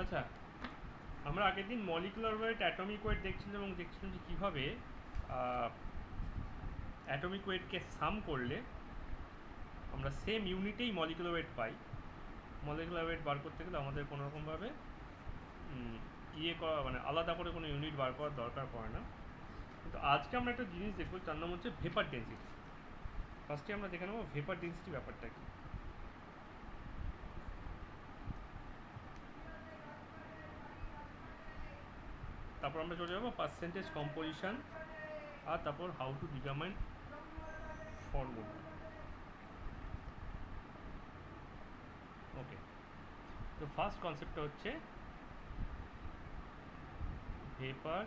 আচ্ছা, আমরা আগের দিন মলিকুলার ওয়েট অ্যাটমিক ওয়েট দেখছিলাম এবং দেখছিলাম যে কীভাবে অ্যাটমিক ওয়েটকে সাম করলে আমরা সেম ইউনিটেই মলিকুলার ওয়েট পাই। মলিকুলার ওয়েট বার করতে গেলে আমাদের কোনোরকমভাবে করা মানে আলাদা করে কোনো ইউনিট বার করার দরকার পড়ে না। কিন্তু আজকে আমরা একটা জিনিস দেখবো, তার নাম হচ্ছে ভেপার ডেন্সিটি। ফার্স্টে আমরা দেখে নেবো ভেপার ডেন্সিটি ব্যাপারটা কি। তারপর আমরা চলে যাবো পার্সেন্টেজ কম্পোজিশন, আর তারপর হাউ টু ডিটারমাইন ফর্মুলা। ওকে, তো ফার্স্ট কনসেপ্টটা হচ্ছে ভেপার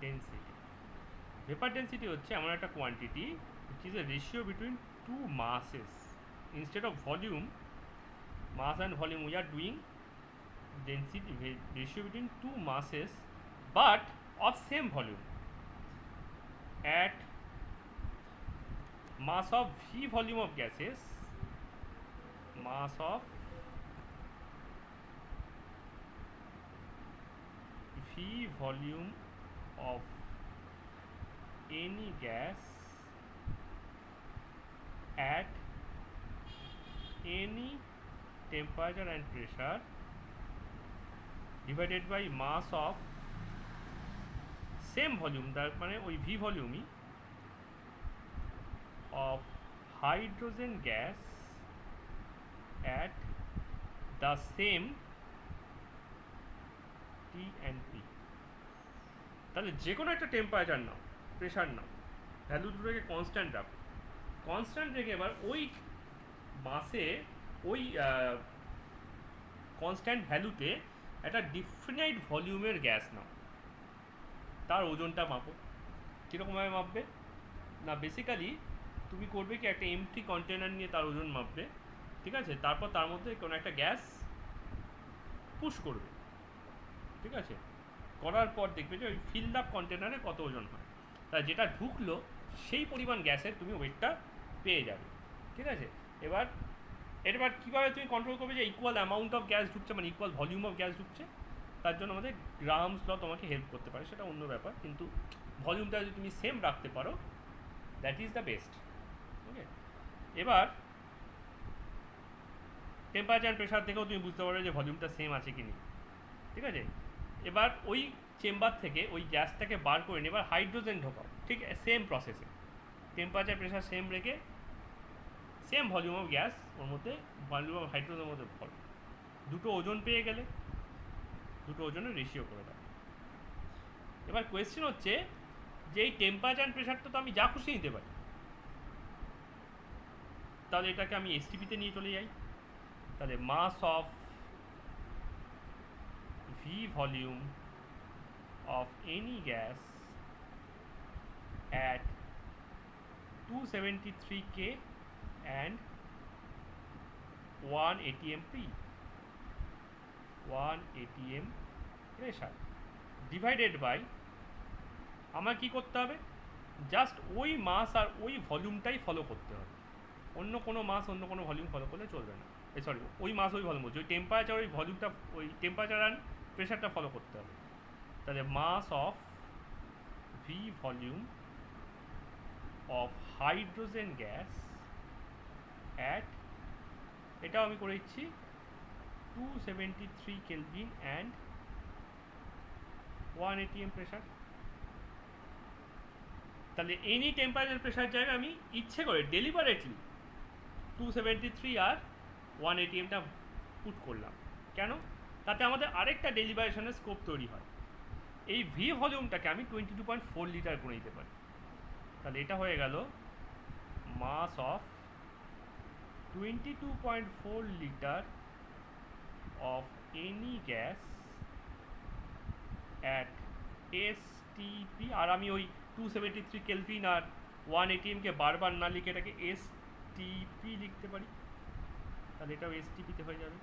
ডেন্সিটি। ভেপার ডেন্সিটি হচ্ছে এমন একটা quantity which is a ratio between two masses. Instead of volume, mass and volume, we are doing density ratio between two masses but of same volume at mass of v volume of gases, mass of v volume of any gas at any temperature and pressure divided by mass of same volume, তার মানে ওই v ভলিউমই of hydrogen gas at the same T and P. তাহলে যে কোনো একটা temperature নাও, pressure নাও, value দুটোকে constant রাখো। Constant রেখে এবার ওই মাসে ওই কনস্ট্যান্ট ভ্যালুতে একটা ডিফিনাইট ভলিউমের গ্যাস নাও, তার ওজনটা মাপো। কীরকমভাবে মাপবে না, বেসিক্যালি তুমি করবে কি, একটা এমটি কন্টেনার নিয়ে তার ওজন মাপবে, ঠিক আছে? তারপর তার মধ্যে কোনো একটা গ্যাস পুশ করবে, ঠিক আছে? করার পর দেখবে যে ওই ফিল্ড আপ কন্টেনারে কত ওজন হয়, তাই যেটা ঢুকলো সেই পরিমাণ গ্যাসের তুমি ওয়েটটা পেয়ে যাবে, ঠিক আছে? এবার কীভাবে তুমি কন্ট্রোল করবে যে ইকুয়াল অ্যামাউন্ট অফ গ্যাস ঢুকছে, মানে ইকুয়াল ভলিউম অফ গ্যাস ঢুকছে? তার জন্য আমাদের গ্রামস ল তোমাকে হেল্প করতে পারে, সেটা অন্য ব্যাপার, কিন্তু ভলিউমটা যদি তুমি সেম রাখতে পারো দ্যাট ইজ দ্য বেস্ট। ওকে, এবার টেম্পারেচার প্রেশার থেকেও তুমি বুঝতে পারবে যে ভলিউমটা সেম আছে কি নেই, ঠিক আছে? এবার ওই চেম্বার থেকে ওই গ্যাসটাকে বার করে নিয়ে এবার হাইড্রোজেন ঢোকাও, ঠিক সেম প্রসেসে, টেম্পারেচার প্রেশার সেম রেখে সেম ভলিউম অফ গ্যাস ওর মধ্যে, ভলিউম অফ হাইড্রোজেনের মধ্যে ভর, দুটো ওজন পেয়ে গেলে দুটো ওজনের রেশিও করে দাও। এবার কোয়েশ্চেন হচ্ছে যে এই টেম্পারেচার প্রেশারটা তো আমি যা খুশি নিতে পারি, তাহলে এটাকে আমি এসটিপিতে নিয়ে চলে যাই। তাহলে mass of V volume of any gas at 273 K and 1 atm P, 1 atm pressure divided by, আমার কি করতে হবে, জাস্ট ওই মাস আর ওই ভলিউমটাই ফলো করতে হবে, অন্য কোনো মাস অন্য কোনো ভলিউম ফলো করলে চলবে না। সরি, ওই মাস ওই ভলিউম বলছি, ওই টেম্পারেচার ওই ভলিউমটা, ওই টেম্পারেচার অ্যান্ড প্রেশারটা ফলো করতে হবে। তাহলে mass of V volume of hydrogen gas at, এটাও আমি করে দিচ্ছি 273 কেলভিন অ্যান্ড 1 atm প্রেশার। তাহলে এনি টেম্পারেচার প্রেশার জায়গায় আমি ইচ্ছে করে ডেলিবারেটলি 273 আর 1 atmটা পুট করলাম। কেন? তাতে আমাদের আরেকটা ডেলিবারেশনের স্কোপ তৈরি হয়। এই ভি ভলিউমটাকে আমি 22.4 লিটার করে নিতে পারি। তাহলে এটা হয়ে গেল mass of 22.4 litre of any gas at STP. আর আমি ওই 273 কেলভিন আর 1 atmকে বারবার না লিখে এটাকে এসটিপি লিখতে পারি, তাহলে এটাও এসটিপিতে হয়ে যাবে,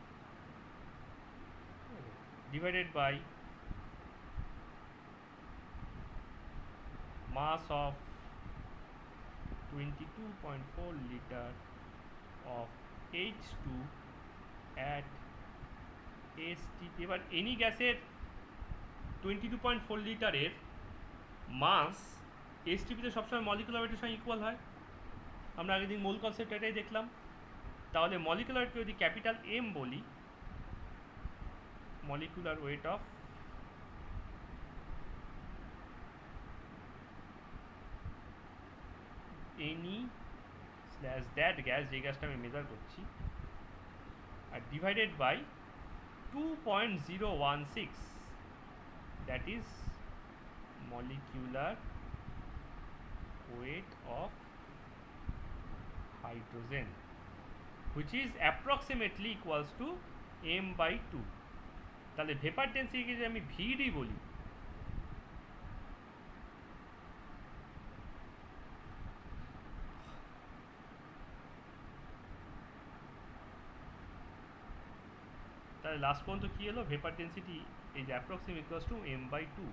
divided by mass of 22.4 liter of H2 at STP, এবার এনি গ্যাসের 22.4 লিটারের মাস এসটিপিতে সবসময় মলিকুলার ওয়েটের সঙ্গে ইকুয়াল হয়। আমরা আগের দিন মূল কনসেপ্ট এটাই দেখলাম। তাহলে মলিকুলার ওয়েটকে যদি ক্যাপিটাল এম বলি, molecular weight of any slash that gas, যে গ্যাসটা আমি মেজার করছি, আর divided by 2.016, that is molecular weight of hydrogen, which is approximately equals to m by 2. তাহলে ভেপার ডেন্সিটিকে যদি আমি ভিডি বলি, তাহলে লাস্ট পর্যন্ত কী এলো, ভেপার ডেন্সিটি এই যে approximate equals to m by 2।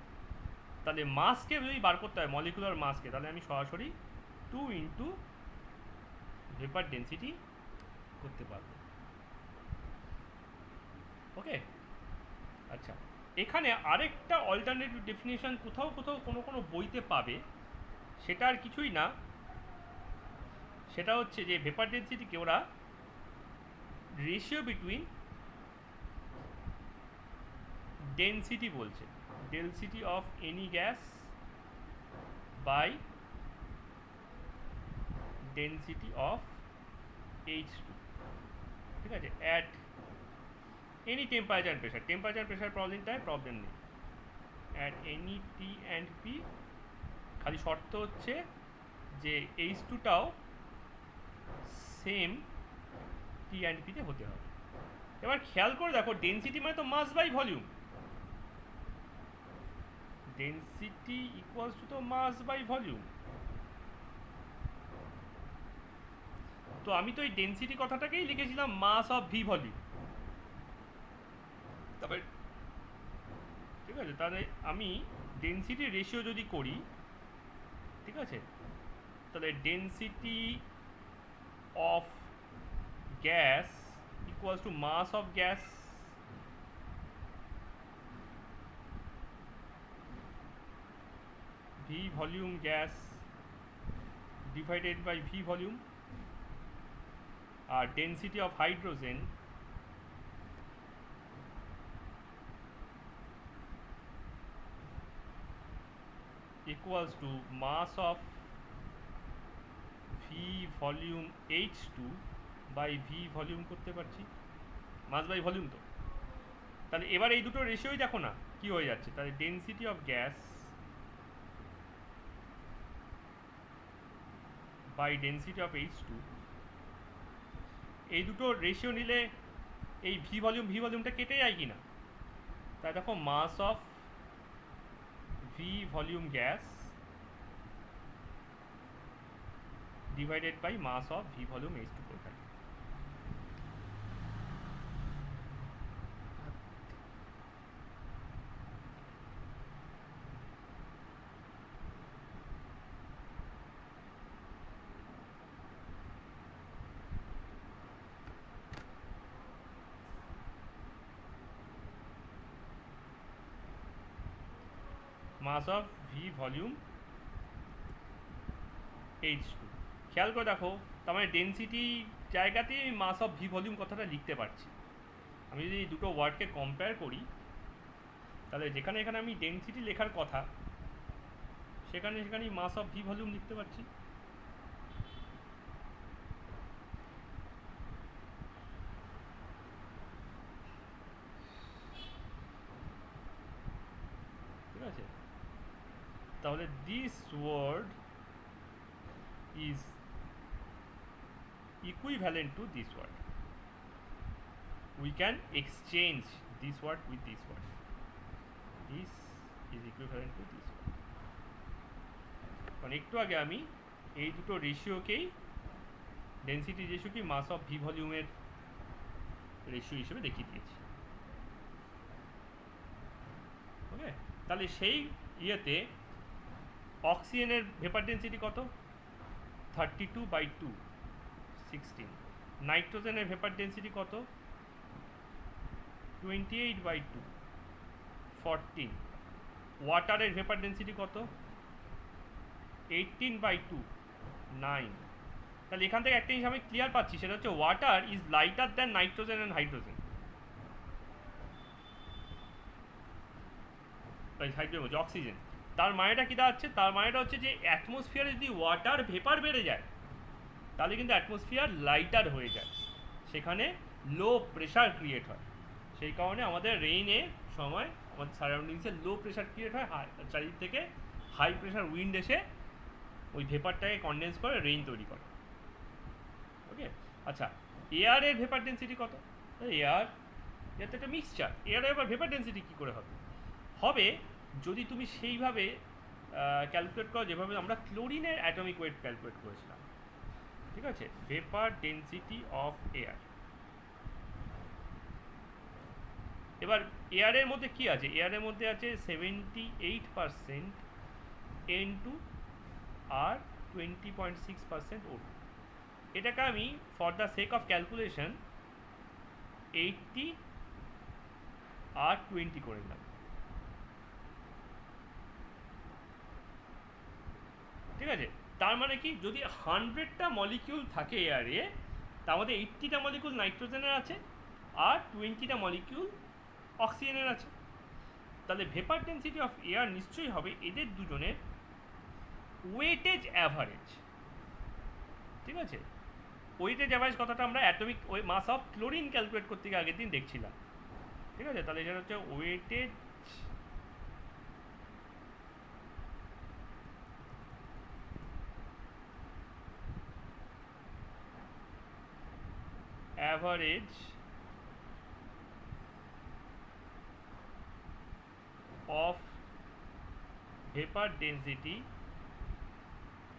তাহলে মাসকে যদি বার করতে হয়, মলিকুলার মাসকে, তাহলে আমি সরাসরি 2 ইন্টু ভেপার ডেন্সিটি করতে পারবো। ওকে, আচ্ছা, এখানে আরেকটা অল্টারনেটিভ ডেফিনেশন কোথাও কোথাও কোনো কোনো বইতে পাবে, সেটা আর কিছুই না, সেটা হচ্ছে যে ভেপার ডেন্সিটিকে ওরা রেশিও বিটুইন ডেন্সিটি বলছে, density of any gas by density of H2, ঠিক আছে, at any temperature and pressure. Temperature and pressure problem নেই, at any T and P, খালি শর্ত হচ্ছে যে H2টাও সেম টি অ্যান্ড পিতে হতে হবে। এবার খেয়াল করে দেখো, ডেন্সিটি মানে তো mass by volume, density equals to তো মাস বাই ভলিউম। তো আমি তো এই ডেন্সিটি কথাটাকেই লিখেছিলাম মাস অফ ভি ভলিউম। তবে ঠিক আছে, তাহলে আমি ডেন্সিটি রেশিও যদি করি, ঠিক আছে, তাহলে density of gas equals to mass of gas V volume gas divided by V volume, আর density of hydrogen equals to mass of V volume H2 by V volume করতে পারছি, মাস বাই ভলিউম। তো তাহলে এবার এই দুটো রেশিওই দেখো না কি হয়ে যাচ্ছে, তাহলে density of gas by density of H2, এই দুটো রেশিও নিলে এই ভি ভলিউমটা কেটে যায় কি না, তাই দেখো mass of V volume gas divided by mass of V volume H2 করে থাকে। মাস অফ ভি ভলিউম H2, খেয়াল করে দেখো, তার মানে ডেন্সিটি জায়গাতেই আমি মাস অফ ভি ভলিউম কথাটা লিখতে পারছি। আমি যদি এই দুটো ওয়ার্ডকে কম্পেয়ার করি, তাহলে যেখানে এখানে আমি ডেন্সিটি লেখার কথা, সেখানেই মাস অফ ভি ভলিউম লিখতে পারছি। ঠিক আছে, তাহলে this word is equivalent to this word. We can exchange this word with this word. This is equivalent to this word. কারণ একটু আগে আমি এই দুটো রেশিওকেই, ডেন্সিটি রেশিওকেই মাস অফ ভি ভলিউমের রেশিও হিসেবে দেখিয়ে দিয়েছি। ওকে, তাহলে সেই ইয়েতে অক্সিজেনের ভেপার ডেন্সিটি কত, 32/2, 16। নাইট্রোজেনের ভেপার ডেন্সিটি কত, 28/2 14। ওয়াটারের ভেপার ডেন্সিটি কত? 18/2 9। তাহলে এখান থেকে একটা জিনিস আমি ক্লিয়ার পাচ্ছি, সেটা হচ্ছে water is lighter than nitrogen and hydrogen. Hydrogen বলছি, অক্সিজেন। তার মানেটা কী দাঁড়াচ্ছে? তার মানেটা হচ্ছে যে অ্যাটমসফিয়ারে যদি ওয়াটার ভেপার বেড়ে যায় তাহলে কিন্তু অ্যাটমসফিয়ার লাইটার হয়ে যায়, সেখানে লো প্রেশার ক্রিয়েট হয়। সেই কারণে আমাদের রেইনের সময় আমাদের সারাউন্ডিংসে লো প্রেশার ক্রিয়েট হয়, চারিদিক থেকে হাই প্রেশার উইন্ড এসে ওই ভেপারটাকে কনডেন্স করে রেইন তৈরি করে। ওকে, আচ্ছা, এয়ারের ভেপার ডেন্সিটি কত? এয়ার তো একটা মিক্সচার, এয়ারের আবার ভেপার ডেন্সিটি কী করে হবে? হবে যদি তুমি সেইভাবে ক্যালকুলেট করো যেভাবে আমরা ক্লোরিনের অ্যাটমিক ওয়েট ক্যালকুলেট করেছিলাম। ঠিক আছে, ভেপার ডেন্সিটি অফ এয়ার। এবার এয়ারের মধ্যে কি আছে? এয়ারের মধ্যে আছে 78% N2 আর 20.6% O2। এটাকে আমি for the sake of calculation 80 আর 20 করে দিলাম। ঠিক আছে, তার মানে কি, যদি 100টা মলিকিউল থাকে এয়ারে, তার মধ্যে 80টা মলিকিউল নাইট্রোজেনের আছে আর 20টা মলিকিউল অক্সিজেনের আছে। তাহলে ভেপার ডেন্সিটি অফ এয়ার নিশ্চয়ই হবে এদের দুজনের ওয়েটেজ অ্যাভারেজ। ঠিক আছে, ওয়েটেজ অ্যাভারেজ কথাটা আমরা atomic mass of chlorine calculate করতে গিয়ে আগের দিন দেখছিলাম। ঠিক আছে, তাহলে এটা হচ্ছে weightage average of vapor density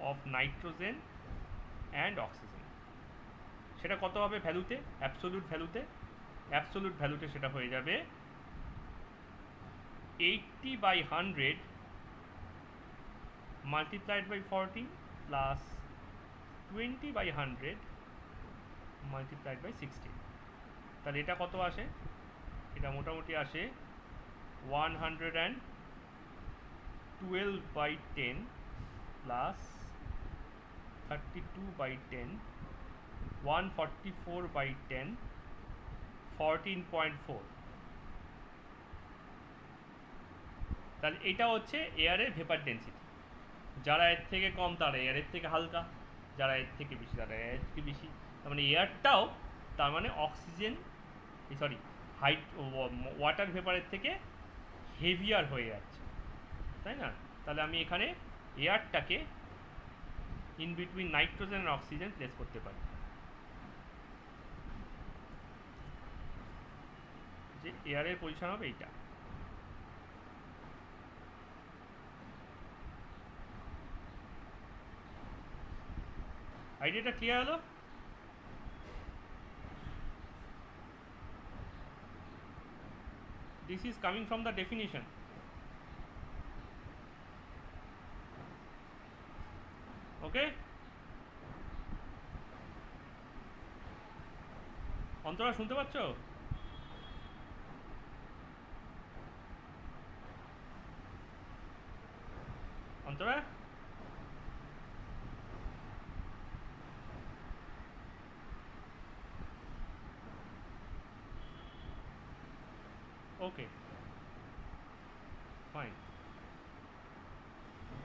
of nitrogen and oxygen। সেটা কত হবে ভ্যালুতে? অ্যাবসোলিউট ভ্যালুতে? অ্যাবসোলিউট ভ্যালুতে সেটা হয়ে যাবে 80/100 multiplied by 14 plus 20/100 multiplied by 60। তাহলে এটা কত আসে? এটা মোটামুটি আসে 112/10 plus 32/10 144/10 14.4। তাহলে এটা হচ্ছে এয়ারের ভেপার ডেন্সিটি। যারা এর থেকে কম তারা এয়ারের থেকে হালকা, যারা এর থেকে বেশি তারা এয়ারের থেকে বেশি। তার মানে এয়ারটাও, তার মানে অক্সিজেন সরি ওয়াটার ভেপারের থেকে হেভিয়ার হয়ে যাচ্ছে, তাই না? তাহলে আমি এখানে এয়ারটাকে ইন বিটুইন নাইট্রোজেন আর অক্সিজেন প্লেস করতে পারি, যে এয়ারের পজিশন হবে এইটা। আইডিয়াটা ক্লিয়ার হলো? This is coming from the definition. Okay? Antara শুনতে পাচ্ছ? অন্তরা? Okay, fine.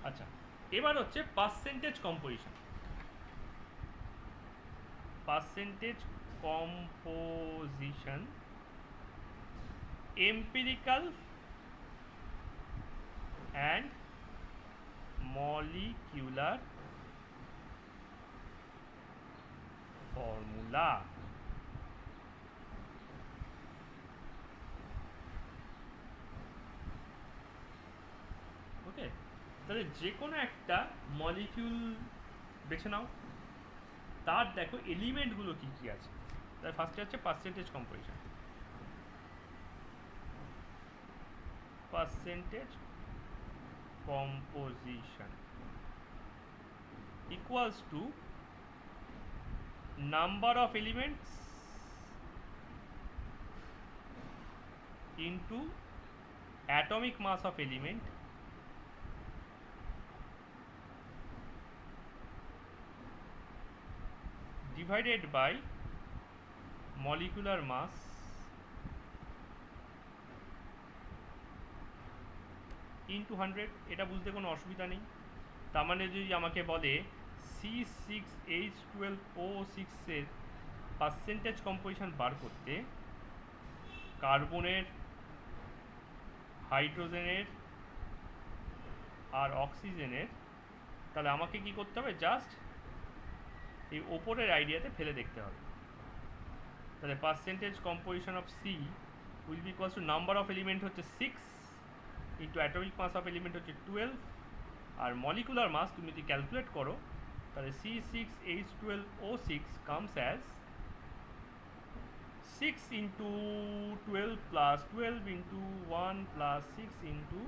আচ্ছা, এবার হচ্ছে percentage composition. Percentage composition, empirical and molecular formula. Okay, তাহলে যে কোনো একটা মলিকিউল বেছে নাও, তার দেখো এলিমেন্টগুলো কী কী আছে। তার ফার্স্টে হচ্ছে percentage composition. Percentage composition equals to number of elements into atomic mass of element divided by molecular mass into 100. এটা বুঝতে কোনো অসুবিধা নেই। তার মানে যদি আমাকে বলে C6H12O6 এর পার্সেন্টেজ কম্পোজিশন বার করতে কার্বনের, হাইড্রোজেনের আর অক্সিজেনের, তাহলে আমাকে কি করতে হবে, জাস্ট এই ওপরের আইডিয়াতে ফেলে দেখতে হবে। তাহলে percentage composition of C will be equals to number of element হচ্ছে 6 into atomic mass of element হচ্ছে 12 আর মলিকুলার মাস তুমি যদি ক্যালকুলেট করো তাহলে C6H12O6 comes as 6 into 12 plus 12 into 1 plus 6 into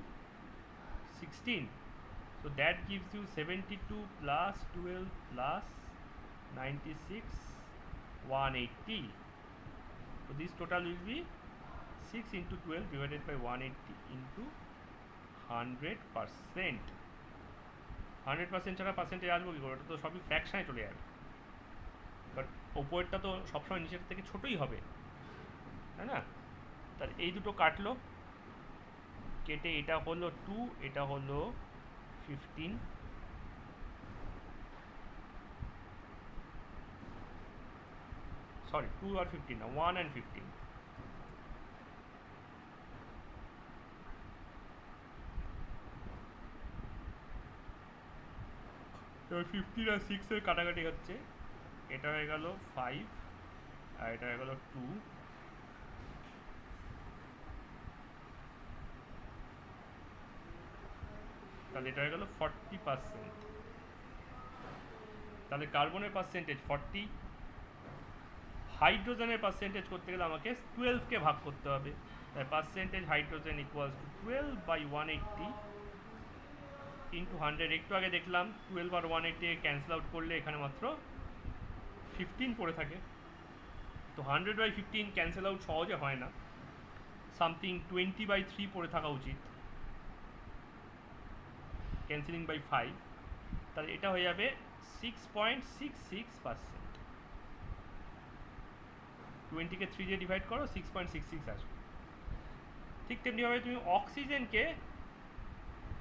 16. So that gives you 72 plus 12 plus 96, 180. So this total will be 6 into 12 divided by 180 into 100%. 100% ছাড়া percentage আসবো কি করে? ওটা তো সবই ফ্র্যাকশনে চলে যাবে, বাট ওপরটা তো সবসময় নিচের থেকে ছোটোই হবে, তাই না? তার এই দুটো কাটলো, কেটে এটা হলো 2, এটা হলো 15, সরি 2 আর 15 না, 1 and 15। তো 15 আর 6 এর কাটাকাটি হচ্ছে, এটা হয়ে গেল 5 আর এটা হয়ে গেল 2, তাহলে এটা হয়ে গেল 40%। তাহলে কার্বনের পার্সেন্টেজ 40, হাইড্রোজেনের পার্সেন্টেজ করতে গেলে আমাকে 12কে ভাগ করতে হবে, তাই percentage hydrogen equals to 12 by 180 into 100। একটু আগে দেখলাম 12 আর 180 ক্যান্সেল আউট করলে এখানে মাত্র 15 পড়ে থাকে, তো 100 বাই 15 ক্যান্সেল আউট সহজে হয় না, সামথিং 20 বাই 3 পড়ে থাকা উচিত, ক্যান্সেলিং বাই 5, তাহলে এটা হয়ে যাবে 6.66%। 20কে 3 দিয়ে ডিভাইড করো, 6.66 আসবে। ঠিক তেমনিভাবে তুমি অক্সিজেনকে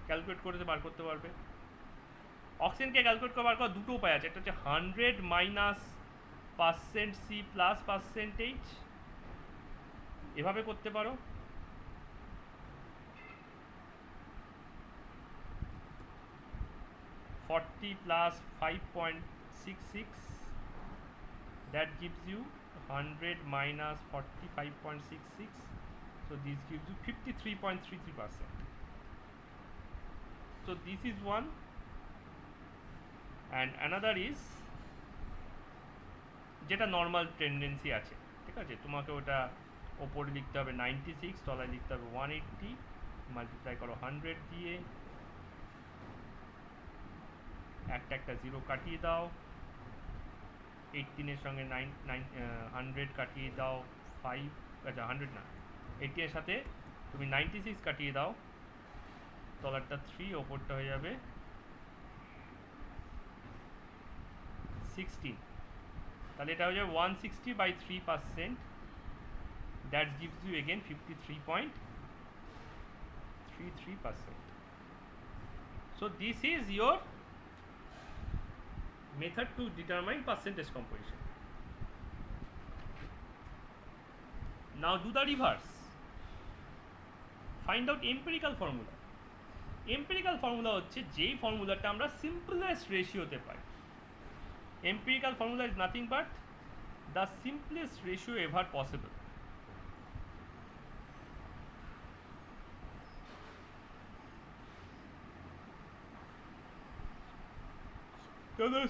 ক্যালকুলেট করতে বার করতে পারবে। অক্সিজেনকে ক্যালকুলেট করে বার করার দুটো উপায় আছে, একটা হচ্ছে 100 minus percent C plus percentage, এভাবে করতে পারো, (40 plus 5.66) that gives you 100 minus 45.66, so this gives you 53.33%. So this is one, and another is যেটা নর্মাল টেন্ডেন্সি আছে, ঠিক আছে, তোমাকে ওটা ওপরে লিখতে হবে 96, তলায় লিখতে হবে 180, মাল্টিপ্লাই করো 100 দিয়ে, একটা একটা জিরো কাটিয়ে দাও, 18 সঙ্গে 100 কাটিয়ে দাও 5, আচ্ছা 100 না, 18 এর সাথে তুমি 96 কাটিয়ে দাও, তলারটা 3, ওপরটা হয়ে যাবে 16, তাহলে এটা হয়ে যাবে 160 by 3%, that gives you again 53.33%. So this is your method to determine percentage composition. Now do the reverse. Find out empirical formula. Empirical formula হচ্ছে যেই ফর্মুলাটা আমরা simplest রেশিওতে pi. Empirical formula is nothing but the simplest ratio ever possible.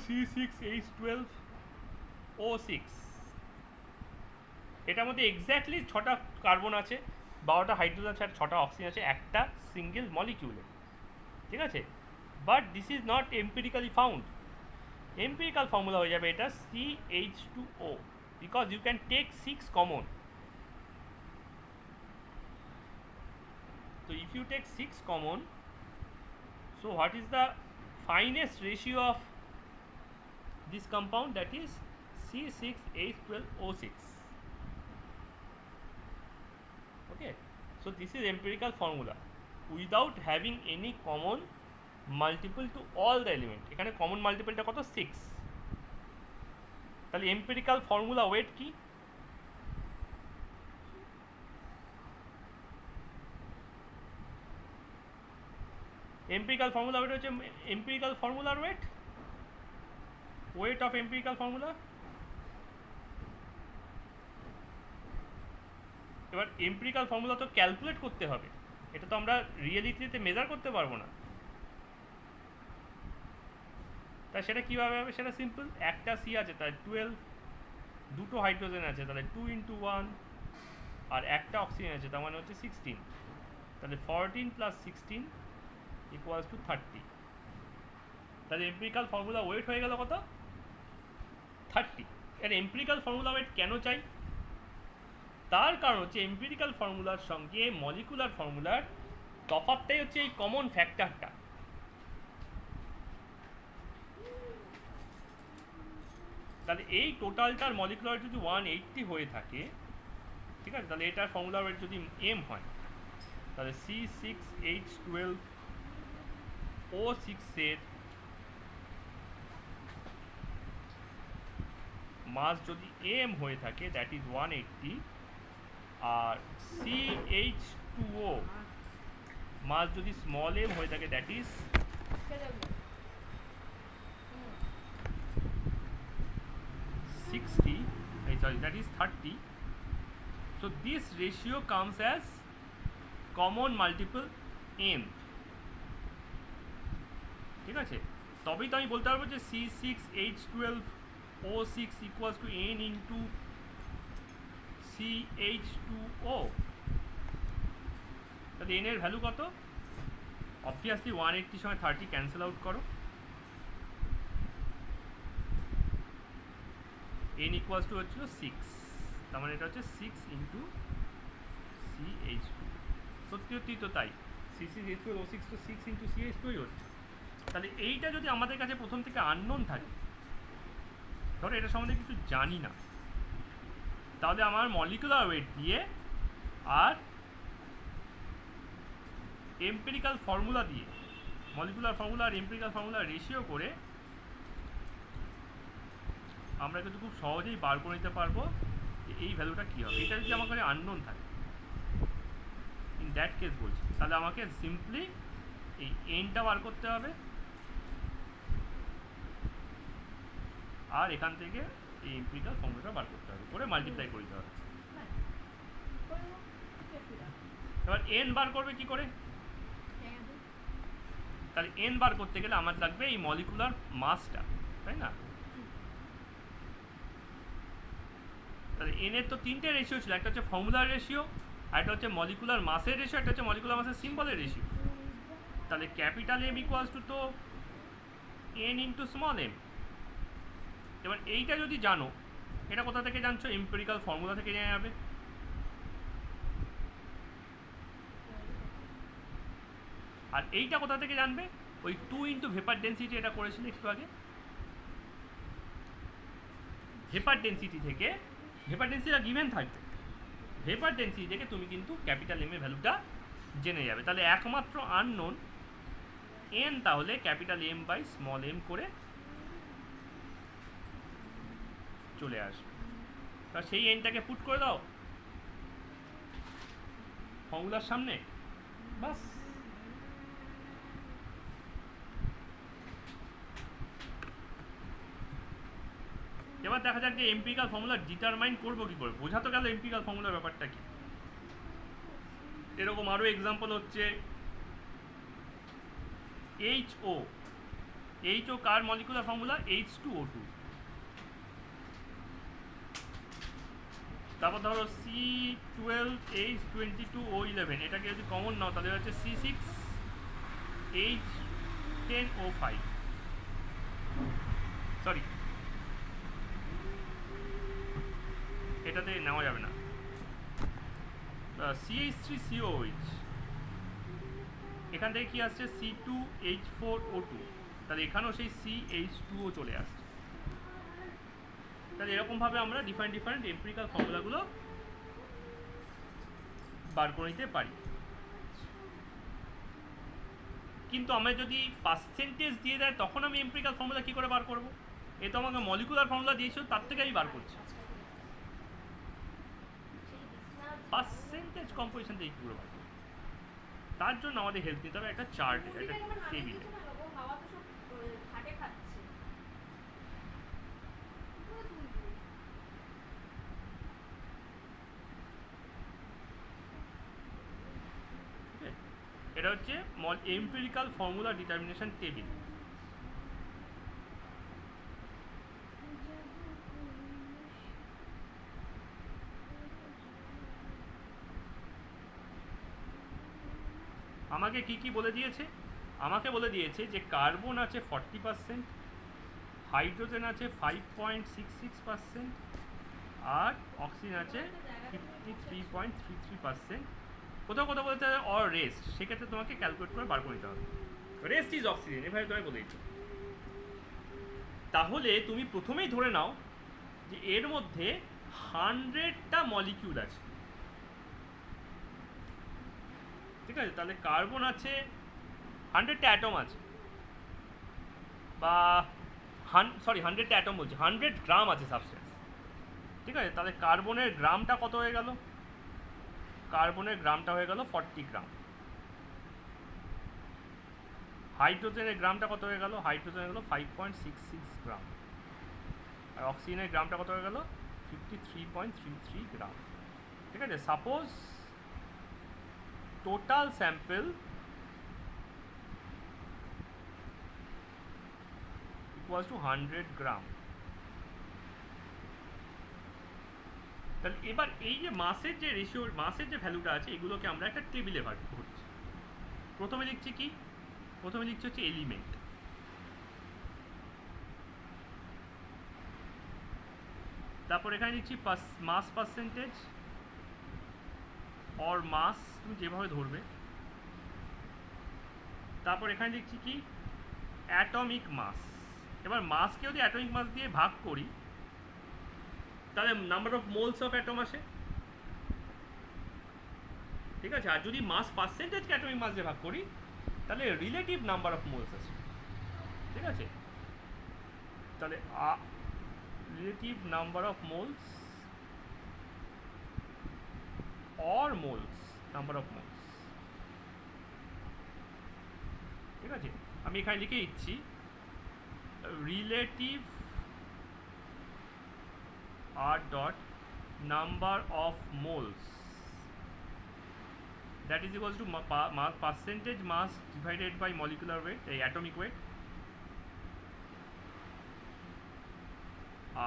C6H12O6, এটার মধ্যে exactly 6টা carbon আছে, 12টা hydrogen আছে আর 6টা অক্সিজেন আছে একটা সিঙ্গেল মলিকিউলে, ঠিক আছে, but this is not empirically found. Empirical formula হয়ে যাবে এটা CH2O, because you can take 6 common, So if you take 6 common, so what is the finest ratio of this compound? That is C6H12O6. Okay, so this is empirical formula without having any common multiple to all the element. এখানে common multiple টা কত 6, তাহলে empirical formula weight কি? empirical formula weight হচ্ছে empirical formula weight of empirical formula. এবার এমপিরিক্যাল formula তো calculate করতে হবে, এটা তো আমরা রিয়েলিটিতে মেজার করতে পারবো না। তাই সেটা কীভাবে হবে? সেটা সিম্পল, একটা সি আছে তাই 12, দুটো হাইড্রোজেন আছে তাহলে 2 × 1, আর একটা অক্সিজেন আছে তার মানে হচ্ছে 16, তাহলে 14 + 16 = 30। তাহলে এমপিরিক্যাল ফর্মুলা ওয়েট হয়ে গেল কত? 30। এর এমপিরিক্যাল ফর্মুলা ওয়েট কেন চাই? তার কারণ হচ্ছে এমপিরিক্যাল ফর্মুলার সঙ্গে মলিকুলার ফর্মুলার তফাৎটাই হচ্ছে এই কমন ফ্যাক্টরটা। তাহলে এই টোটালটার মলিকুলার যদি 180 হয়ে থাকে, ঠিক আছে, তাহলে এটার ফর্মুলার ওয়েট যদি m হয়, তাহলে C6H12O6 এর মাস যদি m হয়ে থাকে দ্যাট ইজ 180, আর CH2O মাস যদি স্মল m হয়ে থাকে that is 60, sorry, that is 30. So this ratio comes as common multiple n, ঠিক আছে? তবেই তো আমি বলতে পারবো যে C6H12O6 equals to n into CH2O। তাহলে n এর ভ্যালু কত? অবভিয়াসলি 180 সময় 30 ক্যান্সেল আউট করো, n equals to হচ্ছিল 6, তার মানে এটা হচ্ছে 6 into CH2। সত্যি তো তাই, C6H12O6 তো 6 into CH2 হচ্ছে। তাহলে এইটা যদি আমাদের কাছে প্রথম থেকে আননোন থাকে, ধরো এটা সম্বন্ধে কিছু জানি না, তাহলে আমার মলিকুলার ওয়েট দিয়ে আর এমপিরিক্যাল ফর্মুলা দিয়ে, মলিকুলার ফর্মুলা আর এমপিরিক্যাল ফর্মুলা রেশিও করে আমরা কিন্তু খুব সহজেই বার করে নিতে পারবো যে এই ভ্যালুটা কী হবে। এটা যদি আমার কাছে আননোন থাকে, ইন দ্যাট কেস বলছি, তাহলে আমাকে সিম্পলি এই এনটা বার করতে হবে, আর এখান থেকে এই এমপিরিক্যাল ফর্মুলাটা বার করতে হবে, করে মাল্টিপ্লাই করে দিতে হবে। এবার এন বার করবে কি করে? তাহলে এন বার করতে গেলে আমার লাগবে এই মলিকুলার মাসটা, তাই না? তাহলে এন এর তো তিনটে রেশিও ছিল, একটা হচ্ছে ফর্মুলার রেশিও, আর একটা হচ্ছে মলিকুলার মাসের রেশিও, একটা হচ্ছে মলিকুলার মাসের সিম্বলের রেশিও। তাহলে ক্যাপিটাল এম ইকুয়ালস টু তো এন ইন্টু স্মল এম। এবার এইটা যদি জানো, এটা কোথা থেকে জানছো? এমপিরিক্যাল ফর্মুলা থেকে জেনে যাবে। আর এইটা কোথা থেকে জানবে? ওই 2 ইন্টু ভেপার ডেন্সিটি, এটা করেছিল একটু আগে, ভেপার ডেন্সিটি থেকে, ভেপার ডেন্সিটিটা গিভেন থাকবে, ভেপার ডেন্সিটি থেকে তুমি কিন্তু ক্যাপিটাল এম এর ভ্যালুটা জেনে যাবে। তাহলে একমাত্র আননোন এন, তাহলে capital M by small M করে চলে আসবে। তাহলে সেই এনটাকে পুট করে দাও ফর্মুলার সামনে, বাস। এবার দেখা যাক যে এমপিরিক্যাল ফর্মুলা ডিটারমাইন করবো কি করে। বোঝা তো গেল এমপিরিক্যাল ফর্মুলার ব্যাপারটা কি। এরকম আরও এক্সাম্পল হচ্ছে HO। HO কার মলিকুলার ফর্মুলা? H2O2। তারপর ধরো C12H22O11, এটাকে যদি কমন নাও তাহলে হচ্ছে C6H10O5, সরি এটাতে নেওয়া যাবে না, CH3COOH, এখান থেকে কি আসছে C2H4O2, তাহলে এখানেও সেই CH2O চলে আসছে। তাহলে এরকমভাবে আমরা ডিফারেন্ট এম্পিরিক্যাল ফর্মুলাগুলো বার করে নিতে পারি। কিন্তু আমরা যদি পার্সেন্টেজ দিয়ে দেয় তখন আমি এম্পিরিক্যাল ফর্মুলা কী করে বার করব? এ তো আমাকে মলিকুলার ফর্মুলা দিয়েছিল, তার থেকে আমি বার করছি। পার্সেন্টেজ কম্পোজিশন দিয়ে কী করে বার করব? তার জন্য আমাদের হেল্প নিতে হবে একটা চার্টে, একটা টেবিলে। এটা হচ্ছে এম্পিরিক্যাল ফর্মুলা ডিটারমিনেশন টেবিল। আমাকে কি কি বলে দিয়েছে? আমাকে বলে দিয়েছে যে কার্বন আছে 40%, হাইড্রোজেন আছে 5.66%, আর অক্সিজেন আছে 53.33%। কোথাও কোথাও বলতে হবে অর রেস্ট, সেক্ষেত্রে তোমাকে ক্যালকুলেট করে বার করে দিতে হবে। রেস্ট ইজ অক্সিজেন, এভাবে তোমায় বলে দিচ্ছি। তাহলে তুমি প্রথমেই ধরে নাও যে এর মধ্যে 100টা মলিকিউল আছে, ঠিক আছে? তাহলে কার্বন আছে 100টা অ্যাটম আছে, বা 100টা অ্যাটম বলছি, 100 গ্রাম আছে সাবস্টেন্স, ঠিক আছে? তাহলে কার্বনের গ্রামটা কত হয়ে গেল? কার্বনের গ্রামটা হয়ে গেল 40 গ্রাম। হাইড্রোজেনের গ্রামটা কত হয়ে গেল? হাইড্রোজেনের গেল 5.66 গ্রাম। আর অক্সিজেনের গ্রামটা কত হয়ে গেল? 53.33 গ্রাম, ঠিক আছে? Suppose total sample equals to 100 গ্রাম। তাহলে এবার এই যে মাসের যে রেশিও, মাসের যে ভ্যালুটা আছে, এগুলোকে আমরা একটা টেবিলে ভাগ করছি। প্রথমে লিখছি কি? প্রথমে লিখছি হচ্ছে এলিমেন্ট, তারপর এখানে লিখছি মাস পার্সেন্টেজ অর মাস, তুমি যেভাবে ধরবে। তারপর এখানে লিখছি কি? Atomic mass. এবার মাসকে যদি অ্যাটমিক মাস দিয়ে ভাগ করি তাহলে number of moles of atom আসে, ঠিক আছে? আর যদি মাস পার্সেন্টেজকে অ্যাটমিক মাস দিয়ে ভাগ করি তাহলে রিলেটিভ নাম্বার অফ মোলস আসে, ঠিক আছে? তাহলে relative number of moles or moles, number of moles, ঠিক আছে? আমি এখানে লিখে দিচ্ছি relative r dot number of moles, that is equals to percentage mass divided by molecular weight, atomic weight,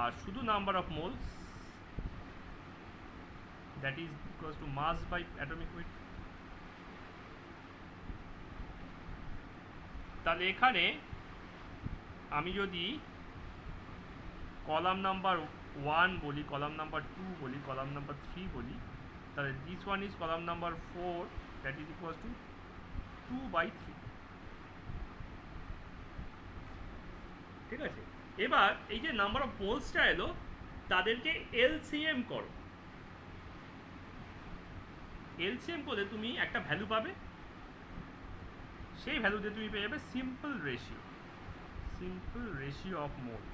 আর শুধু number of moles, that is equals to mass by atomic weight। তাহলে এখানে আমি যদি কলাম নাম্বার 1 বলি, column number 2 বলি, column number 3 বলি, তাহলে this one is column number 4, that is equals to 2/3, ঠিক আছে? এবার এই যে নাম্বার অফ মোলসটা এলো, তাদেরকে এলসিএম করো। এলসিএম করলে তুমি একটা ভ্যালু পাবে, সেই ভ্যালু দিয়ে তুমি পেয়ে যাবে সিম্পল রেশিও অফ মোল,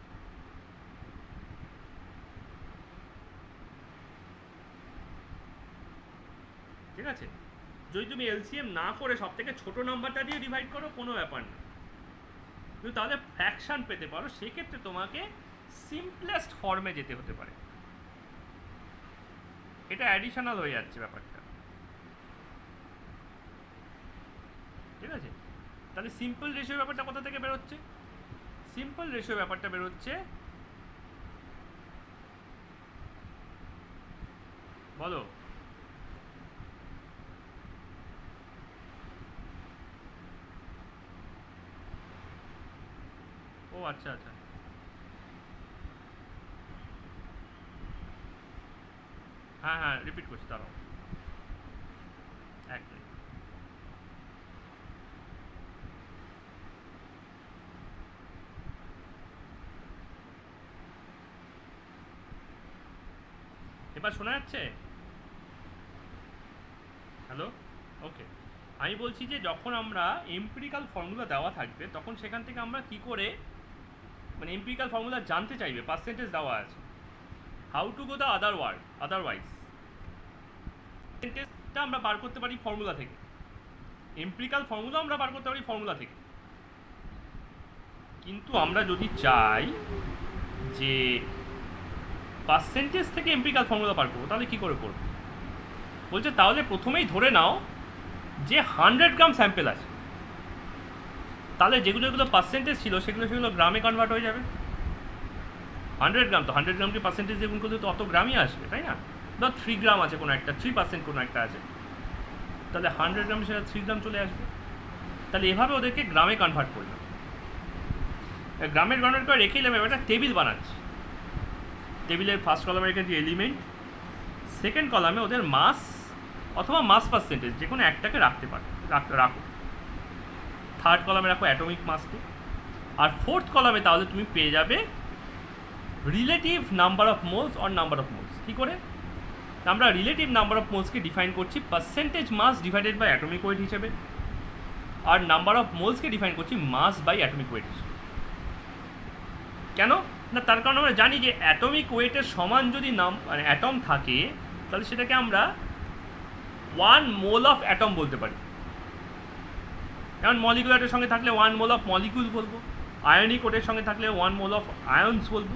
ঠিক আছে? যদি তুমি এলসিএম না করে সব থেকে ছোট নাম্বারটা দিয়ে ডিভাইড করো, কোনো ব্যাপার না, কিন্তু তাহলে ফ্র্যাকশন পেতে পারো, সেক্ষেত্রে তোমাকে সিম্পলেস্ট ফর্মে যেতে হতে পারে। এটা অ্যাডিশনাল হয়ে যাচ্ছে ব্যাপারটা, ঠিক আছে? তাহলে সিম্পল রেশিও ব্যাপারটা কোথা থেকে বেরোচ্ছে? সিম্পল রেশিও ব্যাপারটা বেরোচ্ছে, বলো? ও আচ্ছা আচ্ছা, হ্যাঁ হ্যাঁ রিপিট করছি, দাঁড়াও এক মিনিট। এবার শোনা যাচ্ছে? হ্যালো? ওকে। আমি বলছি যে যখন আমরা এম্পিরিক্যাল ফর্মুলা দেওয়া থাকবে তখন সেখান থেকে আমরা কি করে, মানে এম্পিরিক্যাল ফর্মুলা জানতে চাইবে, পার্সেন্টেজ দেওয়া আছে, how to go the otherwise পার্সেন্টেজটা আমরা বার করতে পারি ফর্মুলা থেকে, এম্পিরিক্যাল ফর্মুলা আমরা বার করতে পারি ফর্মুলা থেকে। কিন্তু আমরা যদি চাই যে পার্সেন্টেজ থেকে এম্পিরিক্যাল ফর্মুলা বার করবো, তাহলে কী করে করবো? বলছে তাহলে প্রথমেই ধরে নাও যে 100 গ্রাম স্যাম্পেল আছে, তাহলে যেগুলো পার্সেন্টেজ ছিল সেগুলো গ্রামে কনভার্ট হয়ে যাবে। 100 গ্রাম, তো 100 গ্রামকে পার্সেন্টেজ দিয়ে গুণ করলে তো অত গ্রামই আসবে, তাই না? ধর 3 গ্রাম আছে কোনো একটা, 3% কোনো একটা আছে, তাহলে 100 গ্রামে সেটা 3 গ্রাম চলে আসবে। তাহলে এভাবে ওদেরকে গ্রামে কনভার্ট করলাম, গ্রামের কনভার্ট করে রেখে দিলাম। এবার একটা টেবিল বানাচ্ছি, টেবিলের ফার্স্ট কলামে রেখেছি এলিমেন্ট, সেকেন্ড কলামে ওদের মাস অথবা মাস পার্সেন্টেজ যে কোনো একটাকে রাখতে পারো, রাখো। থার্ড কলামে রাখো অ্যাটমিক মাসকে, আর ফোর্থ কলামে তাহলে তুমি পেয়ে যাবে relative number of moles or number of moles. কী করে? আমরা রিলেটিভ নাম্বার অফ মোলসকে ডিফাইন করছি percentage mass divided by atomic weight হিসেবে, আর নাম্বার অফ মোলসকে ডিফাইন করছি মাস বাই অ্যাটমিক ওয়েট হিসেবে। কেন না? তার কারণ আমরা জানি যে অ্যাটমিক ওয়েটের সমান যদি মানে অ্যাটম থাকে তাহলে সেটাকে আমরা 1 মোল অফ অ্যাটম বলতে পারি। যেমন মলিকুলারের সঙ্গে থাকলে 1 মোল অফ মলিকুল বলবো, আয়নিক ওয়েটের সঙ্গে থাকলে 1 মোল অফ আয়ন্স বলবো,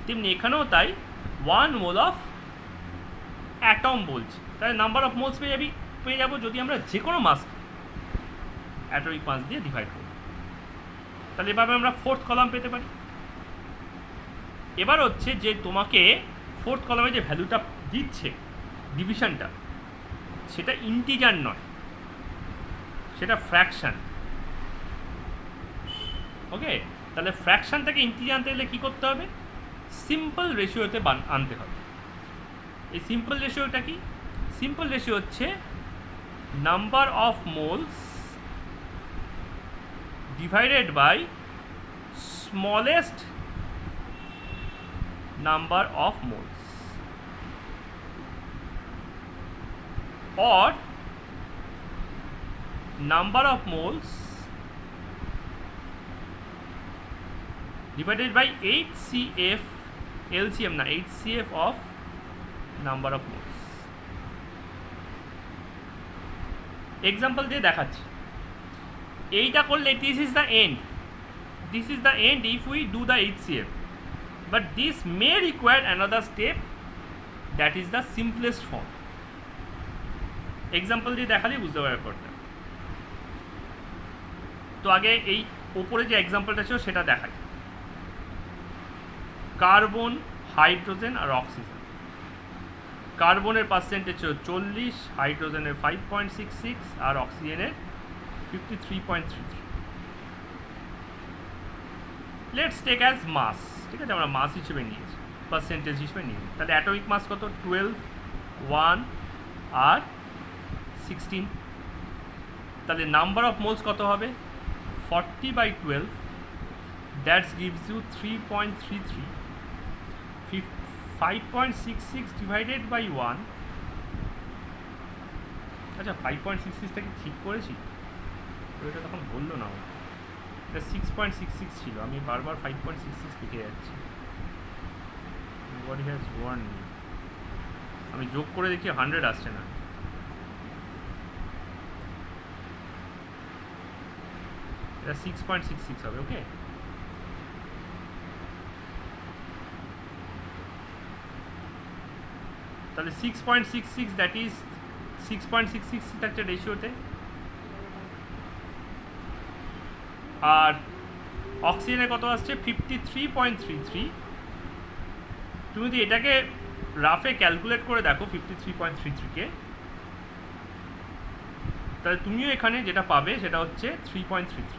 তেমনি এখানেও তাই 1 মোল অফ অ্যাটম বলছি। তাহলে নাম্বার অফ মোলস পেয়ে যাবো যদি আমরা যে কোনো মাস অ্যাটমিক মাস দিয়ে ডিভাইড করি। তাহলে এভাবে আমরা ফোর্থ কলাম পেতে পারি। এবার হচ্ছে যে তোমাকে ফোর্থ কলামে যে ভ্যালুটা দিচ্ছে ডিভিশনটা, সেটা ইন্টিজার নয়, সেটা ফ্র্যাকশান। ওকে, তাহলে ফ্র্যাকশান থেকে ইন্টিজার আনতে গেলে কী করতে হবে? সিম্পল রেশিওতে আনতে হবে। এই সিম্পল রেশিওটা কি? সিম্পল রেশিও হচ্ছে number of moles divided by smallest number of moles, or number of moles divided by HCF, LCM না, HCF of number of moles। Example দিয়ে দেখাচ্ছি। এইটা করলে this is the end if we do the HCF, but this may require another step, that is the simplest form। Example দিয়ে দেখালেই বুঝতে পারবে ব্যাপারটা। তো আগে এই ওপরে যে এক্সাম্পলটা ছিল সেটা দেখাই। কার্বন, হাইড্রোজেন আর অক্সিজেন। কার্বনের পার্সেন্টেজ ছিল 40, হাইড্রোজেনের 5.66 আর অক্সিজেনের 53.33। লেটস টেক অ্যাজ মাস, ঠিক আছে, আমরা মাস হিসেবে নিয়েছি, পার্সেন্টেজ হিসেবে নিয়েছি। তাহলে অ্যাটমিক মাস কত? 12, 1 আর 16। তাহলে নাম্বার অফ মোলস কত হবে? 40/12, that gives you 3.33। 5.66 divided by 1। আচ্ছা, 5.66টা কি ঠিক করেছি? ওইটা তখন বললো না, এটা 6.66 ছিল, আমি বারবার 5.66 লিখে যাচ্ছি। Nobody has warned me। আমি যোগ করে দেখি 100 আসছে না। এটা 6.66 হবে। ওকে, তাহলে 6.66, দ্যাট ইজ 6.66 থাকছে রেশিওতে। আর অক্সিজেনে কত আসছে? 53.33। তুমি যদি এটাকে রাফে ক্যালকুলেট করে দেখো 53.33কে, তাহলে তুমিও এখানে যেটা পাবে সেটা হচ্ছে 3.33।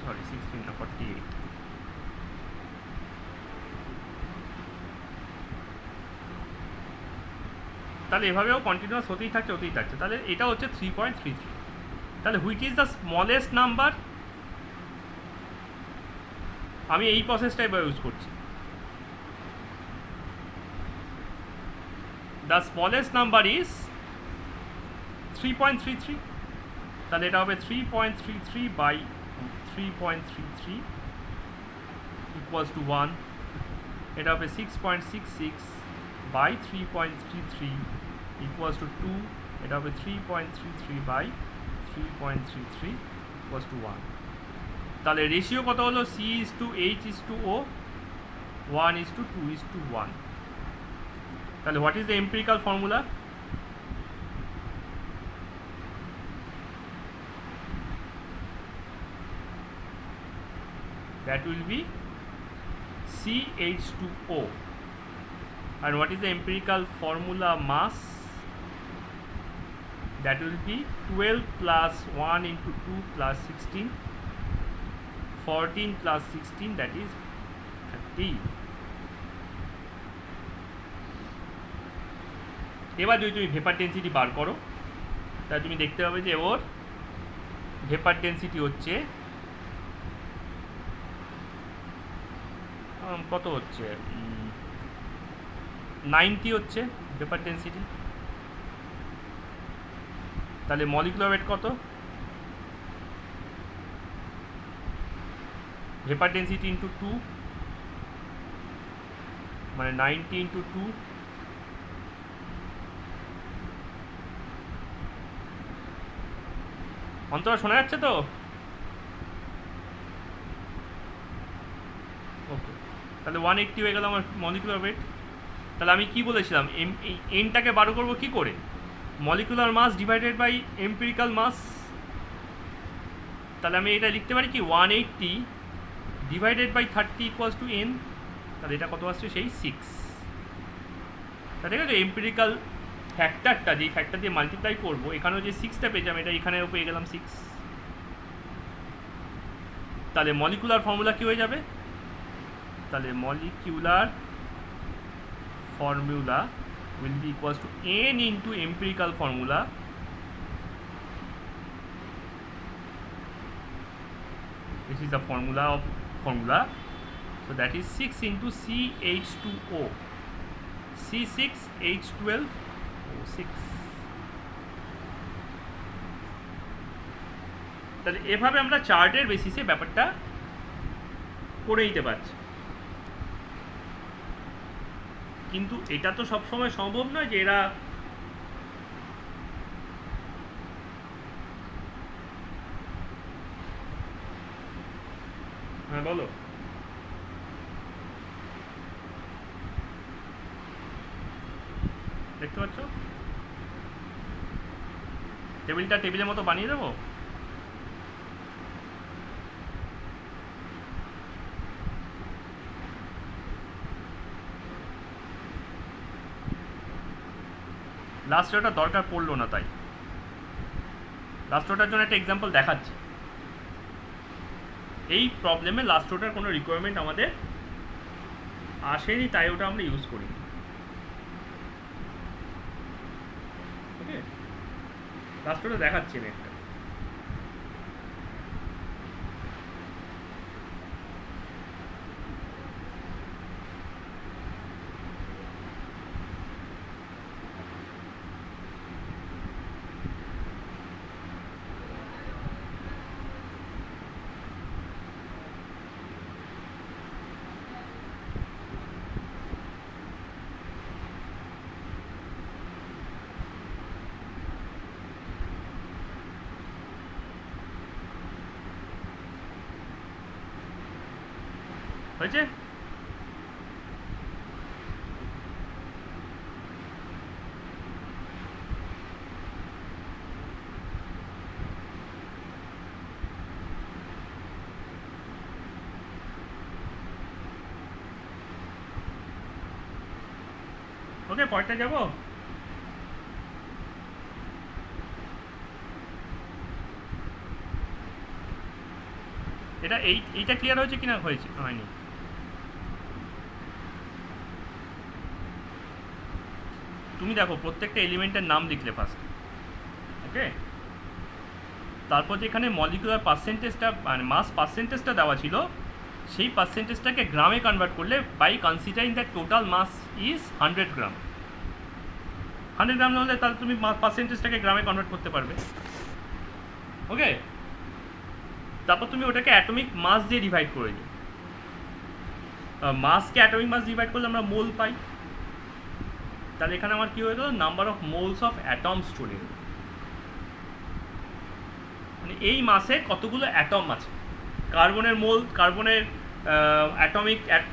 সরি, 16 না, 48। তাহলে এভাবেও কন্টিনিউয়াস হতেই থাকছে। তাহলে এটা হচ্ছে 3.33। তাহলে which is the smallest number, আমি এই প্রসেসটাই ইউজ করছি। দ্য স্মলেস্ট নাম্বার ইজ 3.33, তাহলে এটা হবে 3.33 বাই 3.33 ইকুয়ালস টু 1, এটা হবে 6.66 বাই 3.33 ইকুয়ালস টু 2, এটা হবে 3.33 বাই 3.33 ইকুয়ালস টু 1। তাহলে রেশিও কত হলো? C is to H is to O, 1 is to 2 is to 1। তাহলে what is the empirical formula? That will be CH2O. And what is the empirical formula mass? That will be 12 plus 1 into 2 plus 16, 14 plus 16, that is 30। এবার যদি তুমি vapour density বার করো, তাহলে তুমি দেখতে পাবে যে ওর ভেপার ডেন্সিটি হচ্ছে কত হচ্ছে, 90 হচ্ছে ভেপার ডেন্সিটি। তাহলে মলিকুলার ওয়েট কত? ভেপার ডেন্সিটি ইন্টু 2 মানে 90 ইন্টু 2, অন্তরা শোনা যাচ্ছে তো? ওকে, তাহলে 180 হয়ে গেল আমার মলিকুলার ওয়েট। তাহলে আমি কি বলেছিলাম, এই এনটাকে বার করবো কি করে? Molecular mass divided by empirical mass. তাহলে আমি এটা লিখতে পারি কি 180 divided by 30 equals to n। তাহলে এটা কত আসছে? সেই 6। তাহলে ঠিক আছে, এম্পিরিক্যাল ফ্যাক্টরটা যেই ফ্যাক্টর দিয়ে মাল্টিপ্লাই করবো, এখানেও যে 6টা পেয়েছিলাম, এটা এখানেও পেয়ে গেলাম 6। তাহলে মলিকুলার ফর্মুলা কি হয়ে যাবে? তাহলে molecular formula will be equals to n into empirical formula, this is the formula, so that is 6 into CH2O, C6H12O6। তাহলে এভাবে আমরা চার্টের বেসিসে ব্যাপারটা করে নিতে পারছি, কিন্তু এটা তো সবসময় সম্ভব নয় যে এরা হ্যাঁ বলো। দেখতে পাচ্ছ টেবিলটা টেবিলের মতো বানিয়ে দেবো। লাস্ট রোটা দরকার পড়লো না, তাই লাস্ট রোটার জন্য একটা এক্সাম্পল দেখাচ্ছি। এই প্রবলেমে লাস্ট রোটার কোনো রিকোয়ারমেন্ট আমাদের আসেনি, তাই ওটা আমরা ইউজ করি। ওকে, লাস্ট রোটা দেখাচ্ছি আমি একটা। হয়েছে? ওকে, পরেরটা যাবো। এটা এইটা ক্লিয়ার হয়েছে কিনা? হয়েছে, হয়নি? তুমি দেখো প্রত্যেকটা এলিমেন্টের নাম লিখলে ফার্স্ট। ওকে, তারপর যেখানে মলিকুলার পার্সেন্টেজটা মানে মাস পার্সেন্টেজটা দেওয়া ছিল, সেই পার্সেন্টেজটাকে গ্রামে কনভার্ট করলে by considering that total mass is 100 gram. 100 gram হলে তাহলে তুমি পার্সেন্টেজটাকে গ্রামে কনভার্ট করতে পারবে। ওকে, তারপর তুমি ওটাকে অ্যাটমিক মাস দিয়ে ডিভাইড করে দিও। মাসকে অ্যাটমিক মাস ডিভাইড করলে আমরা মোল পাই। তাহলে এখানে আমার কী হয়ে গেল, number of moles of atoms চলে গেল। মানে এই মাসে কতগুলো অ্যাটম আছে। কার্বনের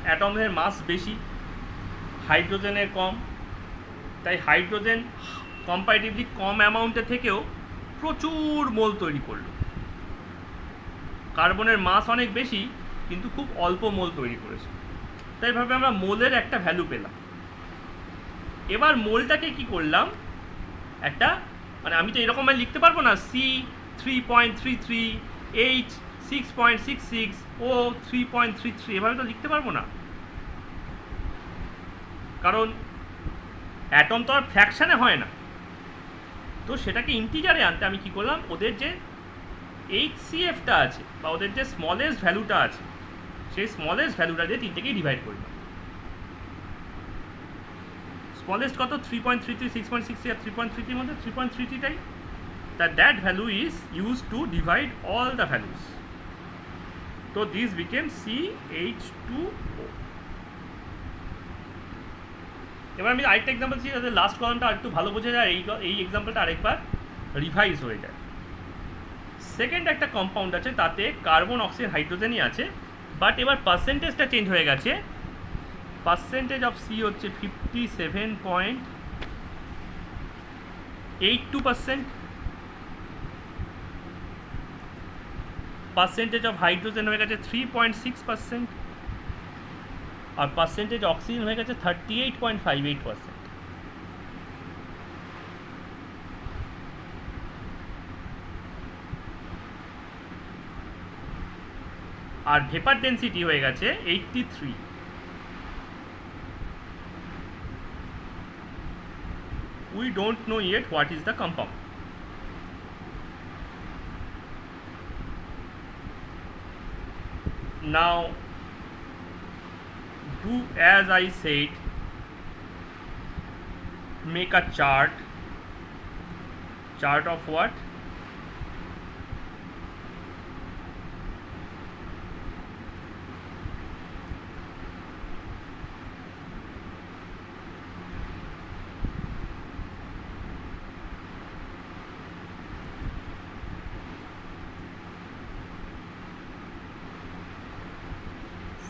অ্যাটমের মাস বেশি, হাইড্রোজেনের কম, তাই হাইড্রোজেন কম্পারেটিভলি কম অ্যামাউন্টের থেকেও প্রচুর মোল তৈরি করলো। কার্বনের মাস অনেক বেশি কিন্তু খুব অল্প মোল তৈরি করেছে। তাই ভাবে আমরা মোলের একটা ভ্যালু পেলাম। এবার মোলটাকে কি করলাম, একটা মানে আমি তো এরকমভাবে লিখতে পারবো না সি 3.33, এইচ 6.66, ও 3.33, এভাবে তো লিখতে পারবো না, কারণ অ্যাটম তো আর ফ্র্যাকশানে হয় না। তো সেটাকে ইন্টিজারে আনতে আমি কি করলাম, ওদের যে HCFটা আছে বা ওদের যে স্মলেস্ট ভ্যালুটা আছে, সেই স্মলেস্ট ভ্যালুটা দিয়ে তিনটেকেই ডিভাইড করলাম। স্মলেস্ট কত, 3.33, 6.63 আর 3.33 মধ্যে 3.33টাই, that value is used to divide all the values. So this became CH2O. এবার আমি আরেকটা এক্সাম্পল দিচ্ছি যাতে লাস্ট কলামটা আরেকটু ভালো বোঝা যায়, এই এক্সাম্পলটা আরেকবার রিভাইজ হয়ে যায়। সেকেন্ড একটা কম্পাউন্ড আছে, তাতে কার্বন, অক্সিজেন, হাইড্রোজেনই আছে, বাট এবার পার্সেন্টেজটা চেঞ্জ হয়ে গেছে। পার্সেন্টেজ অফ সি হচ্ছে 57.82%, পার্সেন্টেজ অফ হাইড্রোজেন হয়ে গেছে 3.6%, আর পার্সেন্টেজ অক্সিজেন হয়ে গেছে 38.58%। আর ভেপার ডেন্সিটি হয়ে গেছে 83। We don't know yet what is the compound. Now do as I said, make a chart of what,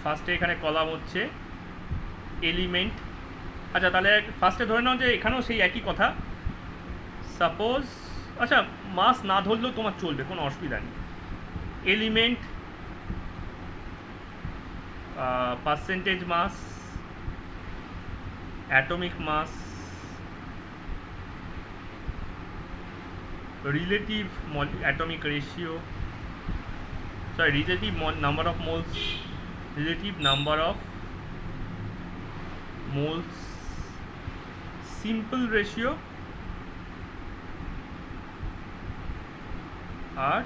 ফার্স্টে এখানে কলাম হচ্ছে এলিমেন্ট। আচ্ছা, তাহলে ফার্স্টে ধরে নাও যে এখানেও সেই একই কথা। সাপোজ, আচ্ছা মাস না ধরলেও তোমার চলবে, কোনো অসুবিধা নেই। Element, percentage mass, atomic mass, relative atomic ratio, sorry relative number of moles, relative number of moles, simple ratio আর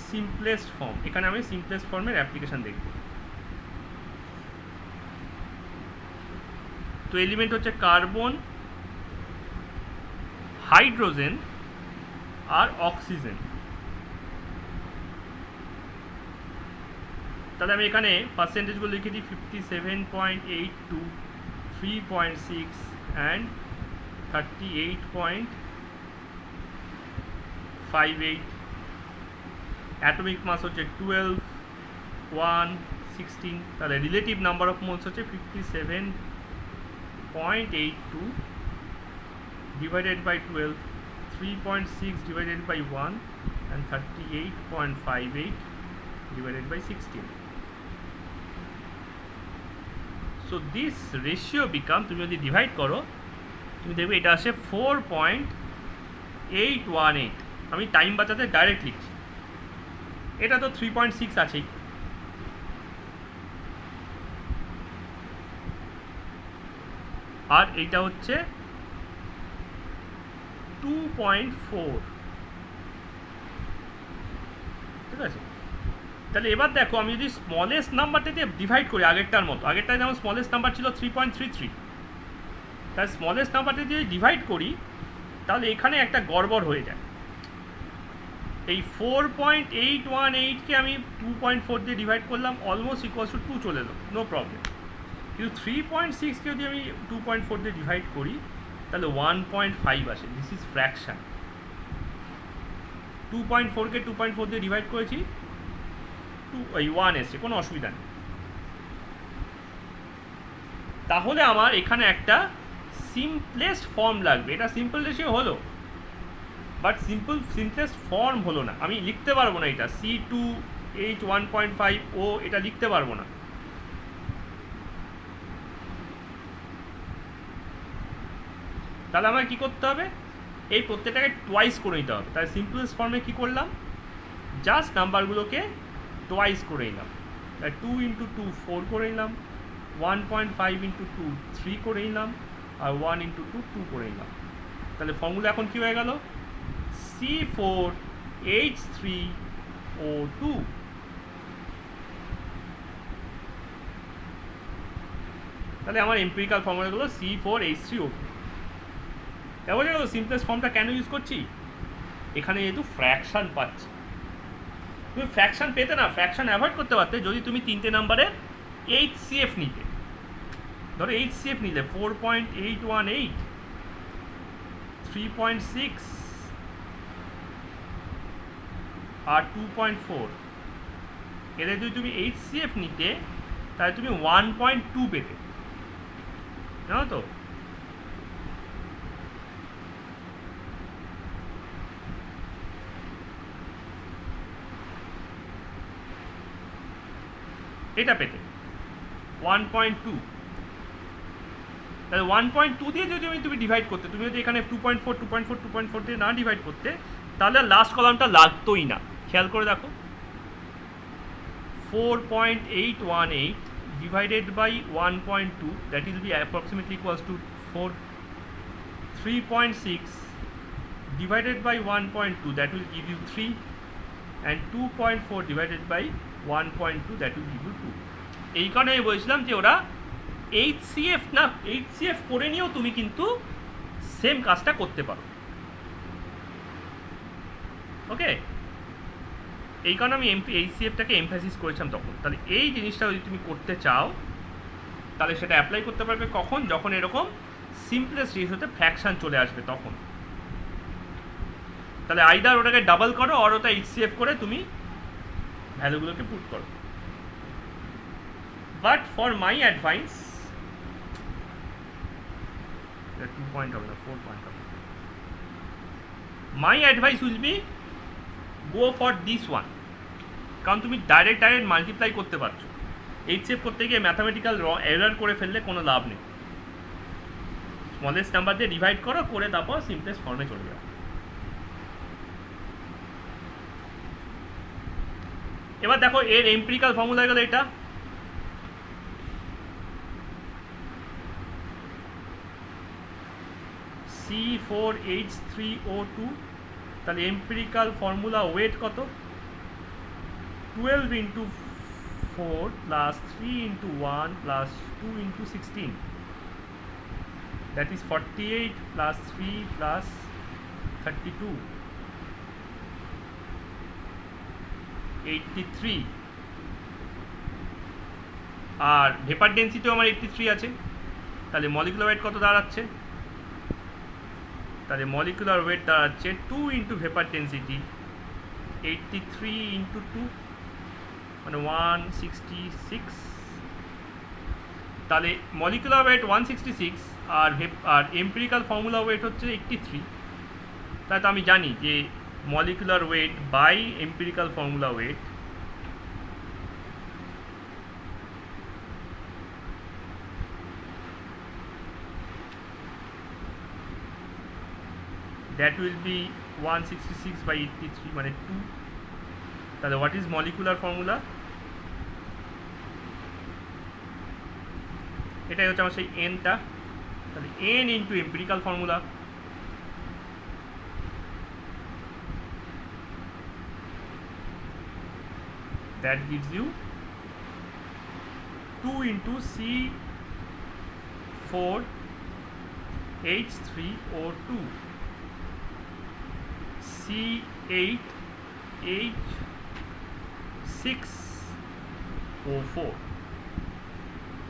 simplest form। এখানে আমি simplest ফর্মের অ্যাপ্লিকেশন দেখব। তো এলিমেন্ট হচ্ছে কার্বন, হাইড্রোজেন আর অক্সিজেন। তাহলে আমি এখানে পার্সেন্টেজগুলো লিখে দিই 57.82, 3.6 অ্যান্ড 38.58। অ্যাটমিক মাস হচ্ছে 12, 1, 16। তাহলে রিলেটিভ নাম্বার অফ মোলস হচ্ছে 57.82 divided by 12, 3.6 divided by 1 and 38.58 divided by 16. So this ratio become, তুমি যদি ডিভাইড করো তুমি দেখবে এটা আসে 4.818। আমি টাইম বাঁচাতে ডাইরেক্ট লিখছি, এটা তো 3.6 আছেই। আর এইটা হচ্ছে 2.4। ঠিক আছে? তাহলে এবার দেখো আমি যদি স্মলেস্ট নাম্বারটা দিয়ে ডিভাইড করি আগেরটার মতো, আগেরটায় যেমন স্মলেস্ট নাম্বার ছিল 3.33, তাই স্মলেস্ট নাম্বারটা দিয়ে ডিভাইড করি তাহলে এখানে একটা গড়বড় হয়ে যায়। এই 4.818কে আমি 2.4 দিয়ে ডিভাইড করলাম, অলমোস্ট ইকুয়ালস টু 2 চলে এলো, নো প্রবলেম। কিন্তু 3.6কে যদি আমি 2.4 দিয়ে ডিভাইড করি তাহলে 1.5 আসে, দিস ইজ ফ্র্যাকশান। 2.4কে 2.4 দিয়ে ডিভাইড করেছি, 1 এসছে, কোনো অসুবিধা নেই। তাহলে আমার এখানে একটা সিম্পলেস্ট ফর্ম লাগবে। এটা সিম্পল রেশিও হলো, বাট সিম্পলেস্ট ফর্ম হলো না। আমি লিখতে পারবো না এটা C2H1.5O, এটা লিখতে পারবো না। তাহলে আমাকে কী করতে হবে, এই প্রত্যেকটাকে টোয়াইস করে নিতে হবে। তাহলে সিম্পলেস্ট ফর্মে কী করলাম, জাস্ট নাম্বারগুলোকে টোয়াইস করে নিলাম। তাই 2 × 2 4 করে নিলাম, 1.5 × 2 3 করে নিলাম, আর 1 × 2 2 করে নিলাম। তাহলে ফর্মুলা এখন কী হয়ে গেল, C4H3O2। তাহলে আমার এম্পিরিক্যাল ফর্মুলা হলো C4H3O2। এবার গেল সিম্পলেস্ট ফর্মটা কেন ইউজ করছি, এখানে যেহেতু ফ্র্যাকশান পাচ্ছি। তুমি ফ্র্যাকশান পেতে না, ফ্র্যাকশান অ্যাভয়েড করতে পারতে যদি তুমি 3টে নাম্বারের HCF নিতে। ধরো HCF নিলে 4.818, 3.6 আর 2.4, এদের যদি তুমি HCF নিতে তাহলে তুমি 1.2 পেতে, জানো তো? এটা পেতে 1.2। তাহলে 1.2 দিয়ে যদি তুমি ডিভাইড করতে, তুমি যদি এখানে 2.4 দিয়ে না ডিভাইড করতে তাহলে লাস্ট কলামটা লাগতোই না। খেয়াল করে দেখো, 4.818 divided by 1.2, that will be approximately equals to 4. 3.6 divided by 1.2, that will give you 3, and 2.4 divided by 1.2, that will give you 2. এই কারণে আমি বলছিলাম যে ওরা HCF না, HCF করে নিয়েও তুমি কিন্তু সেম কাজটা করতে পারো। ওকে, এই কারণে আমি HCFটাকে এমফ্যাসিস করেছিলাম তখন। তাহলে এই জিনিসটা যদি তুমি করতে চাও তাহলে সেটা অ্যাপ্লাই করতে পারবে কখন, যখন এরকম সিম্পলেস্ট রেশিওতে ফ্র্যাকশান চলে আসবে তখন। তাহলে আইদার ওটাকে ডাবল করো আর ওটা HCF করে তুমি ভ্যালুগুলোকে পুট করো। But for my advice, 2 point হবে না, 4 পয়েন্ট হবে। My advice will be go for this one, কারণ তুমি ডাইরেক্ট মাল্টিপ্লাই করতে পারছো। HCF করতে গিয়ে ম্যাথামেটিক্যাল এরার করে ফেললে কোনো লাভ নেই। স্মলেস্ট নাম্বার দিয়ে ডিভাইড করো, করে তারপর সিম্পলেস্ট ফর্মে চলে যাও। এবার দেখো এর এম্পিরিক্যাল ফর্মুলা গেল এটা, C4H3O2। তাহলে এম্পিরিক্যাল ফর্মুলা ওয়েট কত, 12 × 4 plus 3 × 1 plus 2 × 16, that is 48 plus 3 plus 32, 83। R vapour ডেন্সিটিও আমার 83 আছে। তাহলে মলিকুলার ওয়েট কত দাঁড়াচ্ছে, তাহলে মলিকুলার ওয়েট দাঁড়াচ্ছে 2 × ভেপার ডেন্সিটি, 83 × 2 মানে 166। তাহলে মলিকুলার ওয়েট 166 আর এম্পিরিক্যাল ফর্মুলা ওয়েট হচ্ছে 83। তাই তো আমি জানি যে molecular weight by empirical formula weight that will be 166 by 83 মানে 2। তাহলে হোয়াট ইজ মলিকুলার ফর্মুলা, এটাই হচ্ছে আমার সেই এনটা। তাহলে N into empirical formula, that gives you 2 into C4H3O2 C8H6O4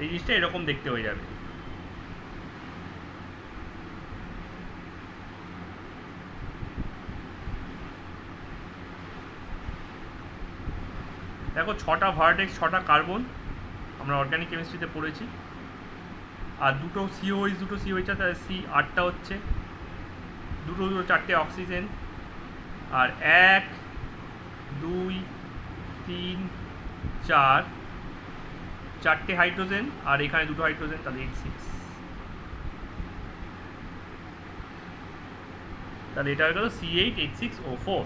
এই জিনিসটা এরকম দেখতে হয়ে যাবে। দেখো 6টা ভার্টেক্স 6টা কার্বন আমরা অর্গানিক কেমিস্ট্রিতে পড়েছি, আর দুটো সিওএইচ দুটো সিওএইচ আছে, সি 8টা হচ্ছে, দুটো 4টে অক্সিজেন, আর 1 2 3 4 4টে হাইড্রোজেন, আর এখানে দুটো হাইড্রোজেন, তাহলে 8 6, তাহলে এটা হয়ে গেল C8H6O4।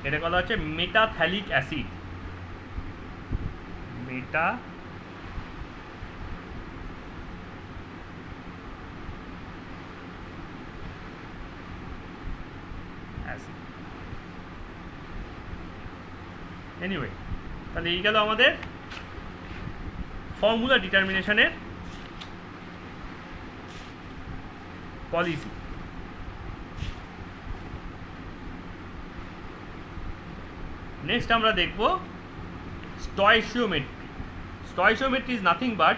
এটা বলা হচ্ছে মেটাথ্যালিক অ্যাসিড, মেটা অ্যাসিড। এনিওয়ে, তাহলে এই গেল আমাদের ফর্মুলা ডিটারমিনেশনের পলিসি। নেক্সট আমরা দেখব stoichiometry. Stoichiometry is nothing but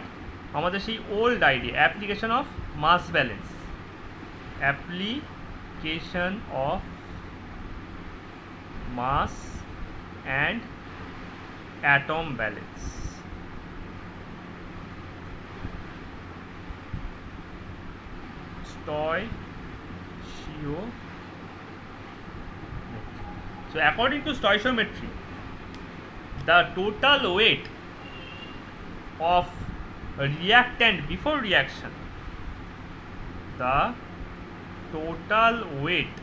আমাদের সেই old idea, application of mass balance, application of mass and atom balance. Stoichiometry. So according to stoichiometry, the total weight of a reactant before reaction, the total weight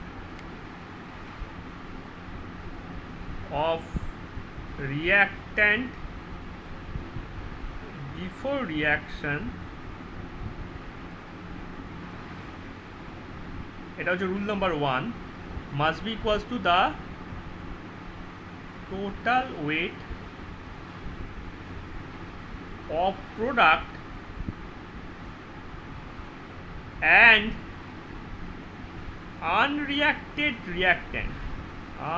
of reactant before reaction, এটা হচ্ছে rule number 1, must be equals to the total weight of product and unreacted reactant,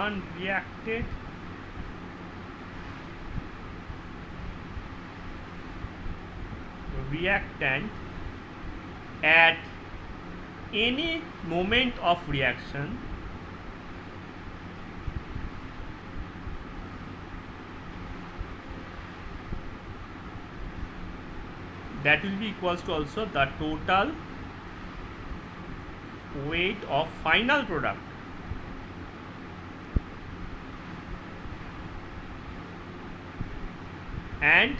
unreacted reactant at any moment of reaction that will be equals to also the total weight of final product and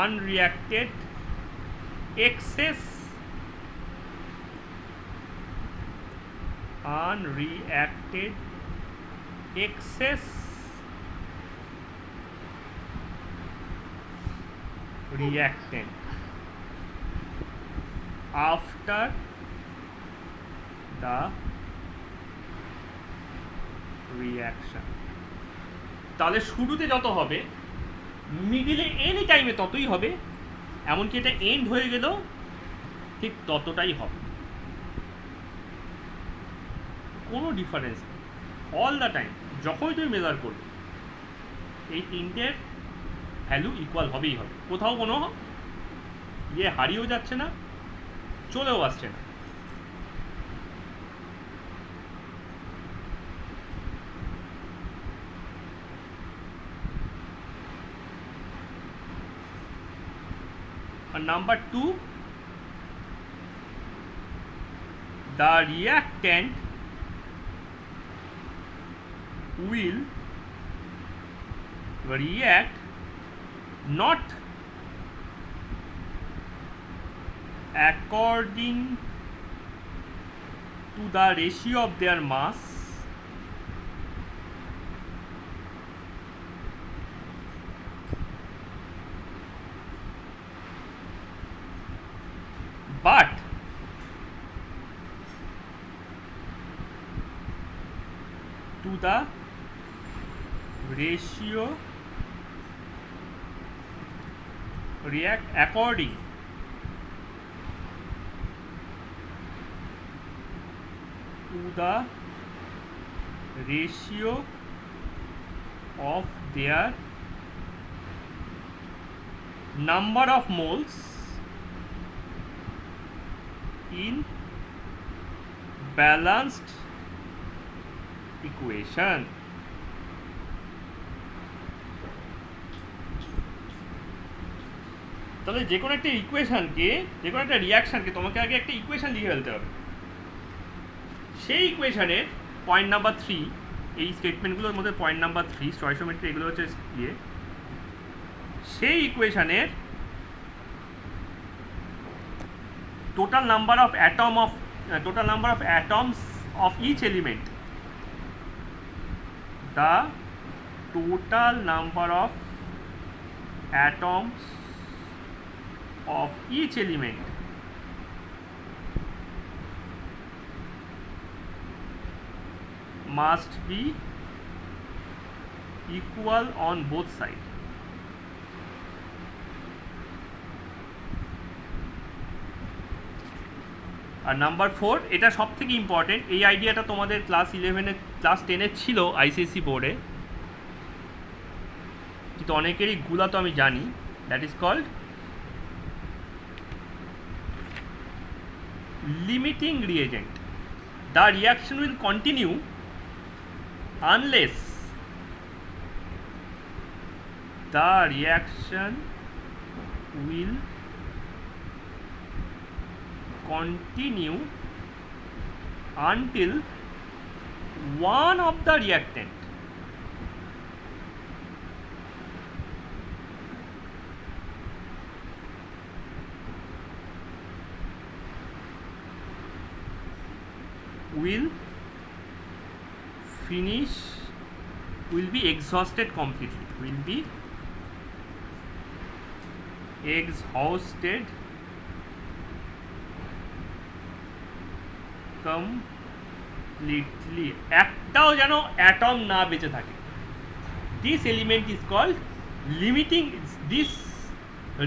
unreacted excess reactant after the reaction। তাহলে শুরুতে যত হবে মিডিলে any টাইমে ততই হবে, এমনকি এটা এন্ড হয়ে গেলেও ঠিক ততটাই হবে, কোনো ডিফারেন্স নেই, অল দ্য টাইম যখনই তুমি মেজার করবে এই তিনটের ভ্যালু ইকুয়াল হবেই হবে, কোথাও কোনো ইয়ে হারিয়েও যাচ্ছে না, চলেও আসছে না। আর number 2, the reactant will react not according to the ratio of their mass but to the ratio react according to the ratio of their number of moles in balanced equation. তাহলে যে কোনো একটা ইকুয়েশনকে, যে কোনো একটা রিয়াকশানকে তোমাকে আগে একটা ইকুয়েশন লিখে ফেলতে হবে। সেই ইকুয়েশনের পয়েন্ট নাম্বার 3, এই স্টেটমেন্টগুলোর মধ্যে পয়েন্ট নাম্বার 3 স্টয়কিওমেট্রি, এগুলো হচ্ছে ইয়ে, সেই ইকুয়েশনের total number of atoms of each element, the total number of atoms of each element must be equal on both sides. আর নাম্বার 4, এটা সব থেকে ইম্পর্টেন্ট, এই আইডিয়াটা তোমাদের ক্লাস 11-এ ক্লাস 10-এ ছিল আইসিএসসি বোর্ডে, কিন্তু অনেকেরই গুলা তো আমি জানি। That is called limiting reagent. The reaction will continue unless the reaction will continue until one of the reactant will be exhausted completely, will be exhausted completely, একটাও যেন অ্যাটম না বেঁচে থাকে। This element is called limiting, this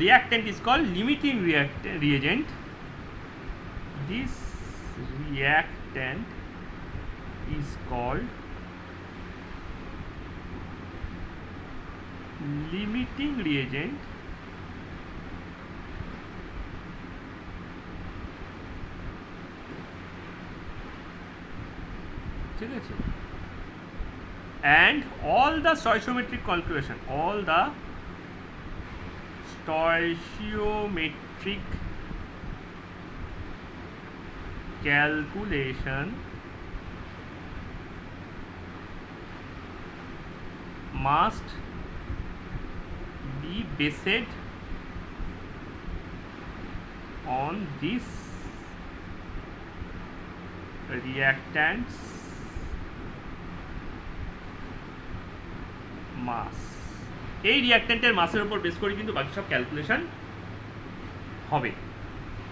reactant is called limiting reagent. This reactant is called limiting reagent, ঠিক আছে? And all the stoichiometric calculation, must be based on this reactants মাস। এই রিঅ্যাক্ট্যান্টের মাসের উপর বেস করে কিন্তু বাকি সব ক্যালকুলেশন হবে,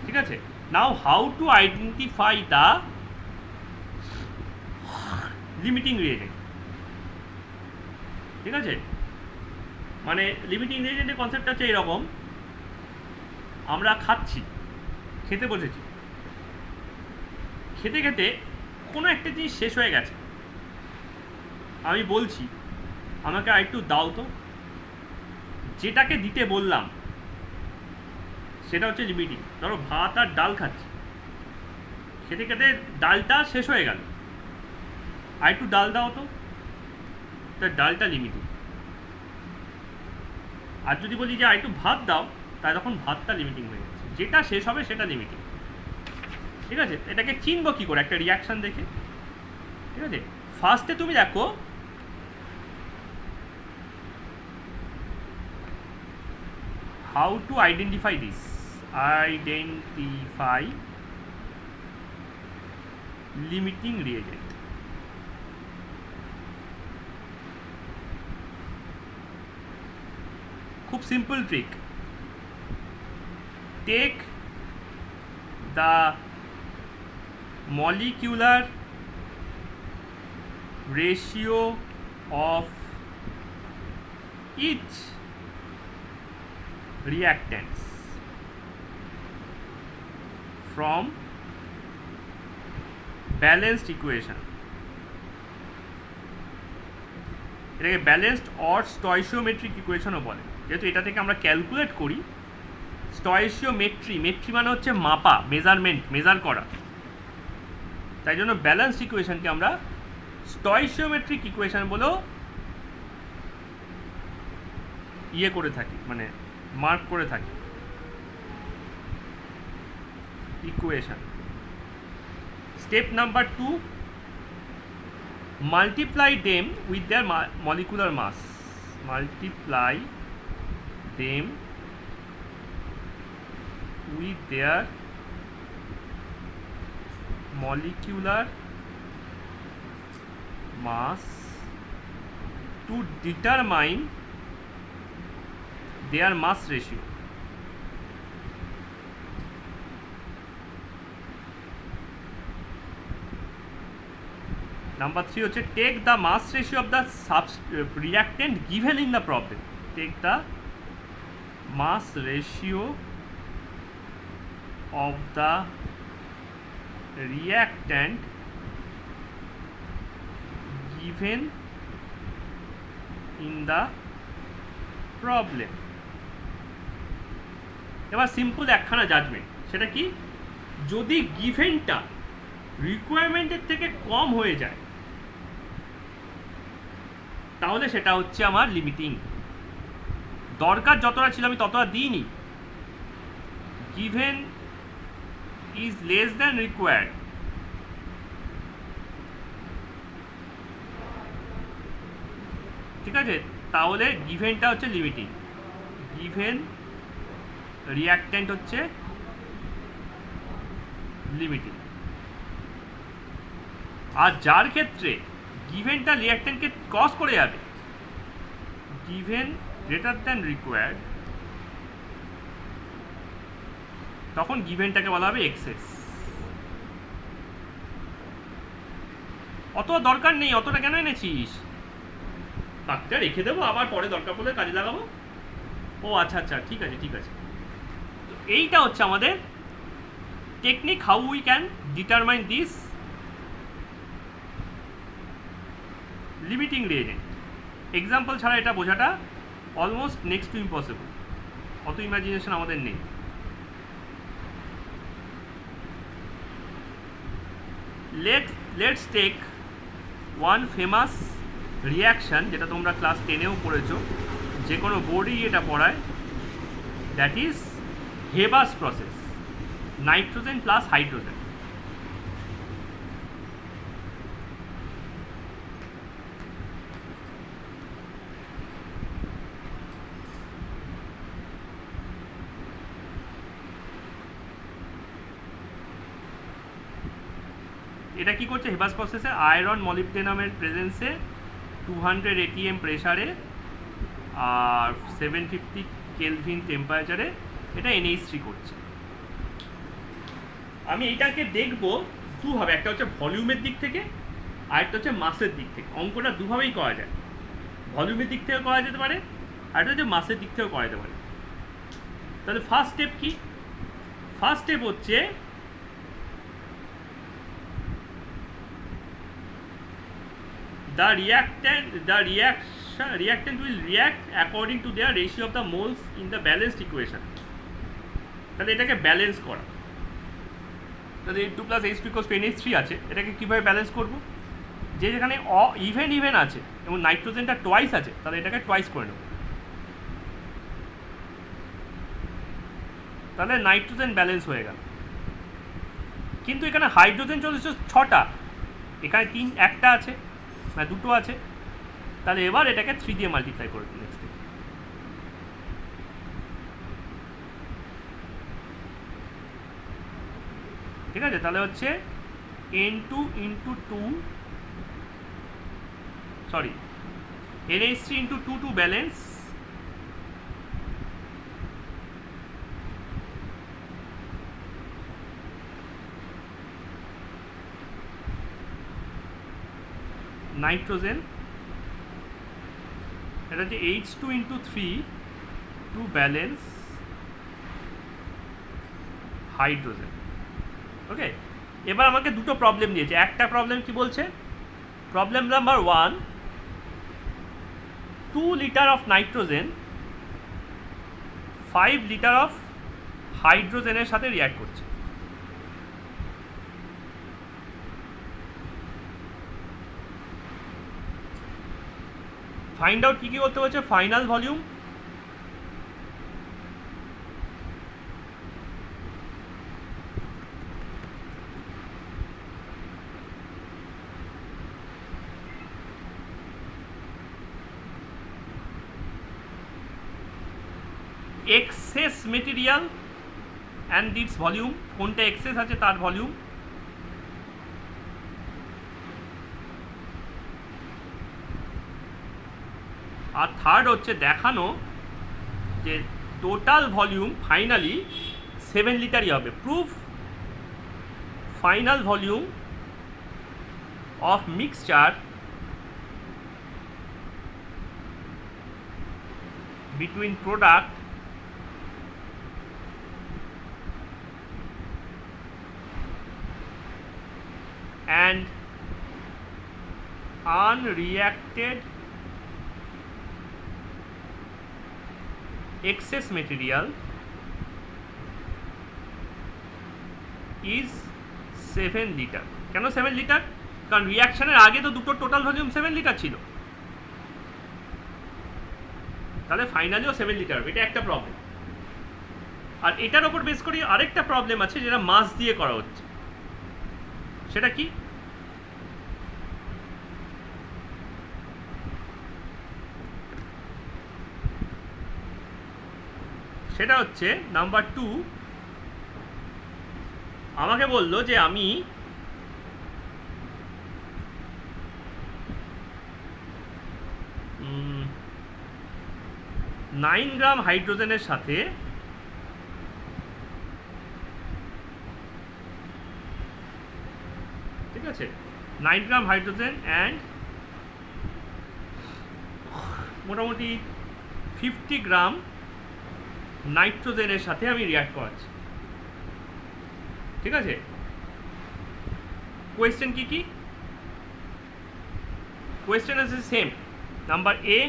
ঠিক আছে? Now how to identify the limiting reagent, ঠিক আছে? মানে লিমিটিং রিএজেন্টের কনসেপ্টটা হচ্ছে এরকম, আমরা খেতে বসেছি, খেতে খেতে কোনো একটা জিনিস শেষ হয়ে গেছে, আমি বলছি আমাকে আর একটু দাও তো, যেটাকে দিতে বললাম সেটা হচ্ছে লিমিটিং। ধরো ভাত আর ডাল খাচ্ছি, খেতে খেতে ডালটা শেষ হয়ে গেল, আর একটু ডাল দাও তো, তার ডালটা লিমিটিং। আর যদি বলি যে আর একটু ভাত দাও, তাই তখন ভাতটা লিমিটিং হয়ে যাচ্ছে, যেটা শেষ হবে সেটা লিমিটিং, ঠিক আছে? এটাকে চিনবো কী করে? একটা রিয়াকশান দেখে, ঠিক আছে? ফার্স্টে তুমি দেখো how to identify this, identify limiting reagent। খুব simple trick, take the molecular ratio of each reactants from balanced equation. এটাকে ব্যালেন্সড অর স্টয়চিওমেট্রিক ইকুয়েশনও বলে, যেহেতু এটা থেকে আমরা ক্যালকুলেট করি। স্টয়চিওমেট্রি, মেট্রি মানে হচ্ছে মাপা, মেজারমেন্ট, মেজার করা, তাই জন্য ব্যালেন্সড ইকুয়েশনকে আমরা স্টয়চিওমেট্রিক ইকুয়েশন বলেও ইয়ে করে থাকি, মানে মার্ক করে থাকি equation. Step number 2, multiply them with their molecular mass. Multiply them with their molecular mass to determine their mass ratio. Number 3 হচ্ছে take the mass ratio of the reactant given in the problem. Take the mass ratio of the reactant given in the problem. এবার simple একখানা judgement, সেটা কি, যদি গিভেনটা রিকোয়ারমেন্টের থেকে কম হয়ে যায় তাহলে সেটা হচ্ছে আমার লিমিটিং। দরকার যতটা ছিল আমি ততটা দিইনি। Given is less than required, ঠিক আছে, তাহলে গিভেনটা হচ্ছে লিমিটিং। গিভেন রিঅ্যাক্ট্যান্ট হচ্ছে লিমিটিং। আর যার ক্ষেত্রে গিভেনটা রিঅ্যাক্ট্যান্টকে ক্রস করে যাবে, গিভেন গ্রেটার দ্যান রিকোয়ার্ড, তখন গিভেনটাকে বলা হবে এক্সেস। অত দরকার নেই, অতটা কেন এনেছিস, বাকিটা রেখে দেবো, আবার পরে দরকার পড়লে কাজে লাগাবো। ও আচ্ছা আচ্ছা, ঠিক আছে ঠিক আছে। তো এইটা হচ্ছে আমাদের technique, how we can determine this limiting reagent. Example ছাড়া এটা বোঝাটা অলমোস্ট নেক্সট টু ইম্পসিবল, অত ইমাজিনেশন আমাদের নেই। Let's take one famous reaction, যেটা তোমরা ক্লাস 10-এও পড়েছো, যে কোনো বোর্ডেই এটা পড়ায়, that is হেবাস process, nitrogen plus hydrogen. এটা কি করছে, হেবাস প্রসেসে আয়রন মলিবডেনামের প্রেজেন্সে 200 ATM প্রেসারে আর 750 কেলভিন টেম্পারেচারে এটা NH3 করছে। আমি এইটাকে দেখবো দুভাবে, একটা হচ্ছে ভলিউমের দিক থেকে আর একটা হচ্ছে মাসের দিক থেকে। অঙ্কটা দুভাবেই করা যায়, ভলিউমের দিক থেকে করা যেতে পারে আর একটা হচ্ছে মাসের দিক থেকেও করা যেতে পারে। তাহলে ফার্স্ট স্টেপ কি, ফার্স্ট স্টেপ হচ্ছে the reactant will react according to their ratio of the moles in the balanced equation. তাহলে এটাকে ব্যালেন্স করা, তাহলে H2 + H2 = NH3 আছে, এটাকে কীভাবে ব্যালেন্স করব, যে যেখানে ইভেন আছে এবং নাইট্রোজেনটা টোয়াইস আছে, তাহলে এটাকে টোয়াইস করে নেব, তাহলে নাইট্রোজেন ব্যালেন্স হয়ে গেল। কিন্তু এখানে হাইড্রোজেন চলেছে 6টা, এখানে একটা আছে না 2টো আছে, তাহলে এবার এটাকে 3 দিয়ে মাল্টিপ্লাই করে দিন। নেক্সট ঠিক আছে, তাহলে হচ্ছে N2 × 2, sorry NH3 × 2 to balance, nitrogen, এটা হচ্ছে H2 × 3 টু ব্যালেন্স হাইড্রোজেন। ওকে, এবার আমাকে দুটো প্রবলেম দিয়েছে। একটা প্রবলেম কি বলছে, problem number 1, 2 litre of nitrogen 5 litre of হাইড্রোজেনের সাথে রিয়াক্ট করছে। ফাইন্ড আউট কি করতে হচ্ছে, final volume, excess material and its volume, কোনটা এক্সেস আছে তার ভলিউম, আর থার্ড হচ্ছে দেখানো যে টোটাল ভলিউম ফাইনালি 7 লিটারই হবে। Proof final volume of mixture between product and unreacted excess material is 7 litre. কেন 7 লিটার? কারণ রিয়াকশনের আগে তো দুটো টোটাল ভলিউম 7 লিটার ছিল, তাহলে ফাইনালিও 7 লিটার হবে। এটা একটা প্রবলেম। আর এটার ওপর বেস করে আরেকটা প্রবলেম আছে যেটা মাস দিয়ে করা হচ্ছে। সেটা কি, সেটা হচ্ছে নাম্বার 2, আমাকে বলল যে আমি 9 গ্রাম হাইড্রোজেনের সাথে ঠিক আছে 9 গ্রাম হাইড্রোজেন অ্যান্ড মোটামুটি 50 গ্রাম নাইট্রোজেনের সাথে আমি রিয়াক্ট করাচ্ছি। ঠিক আছে, কোয়েশ্চেন কি কি, question is the same. Number A,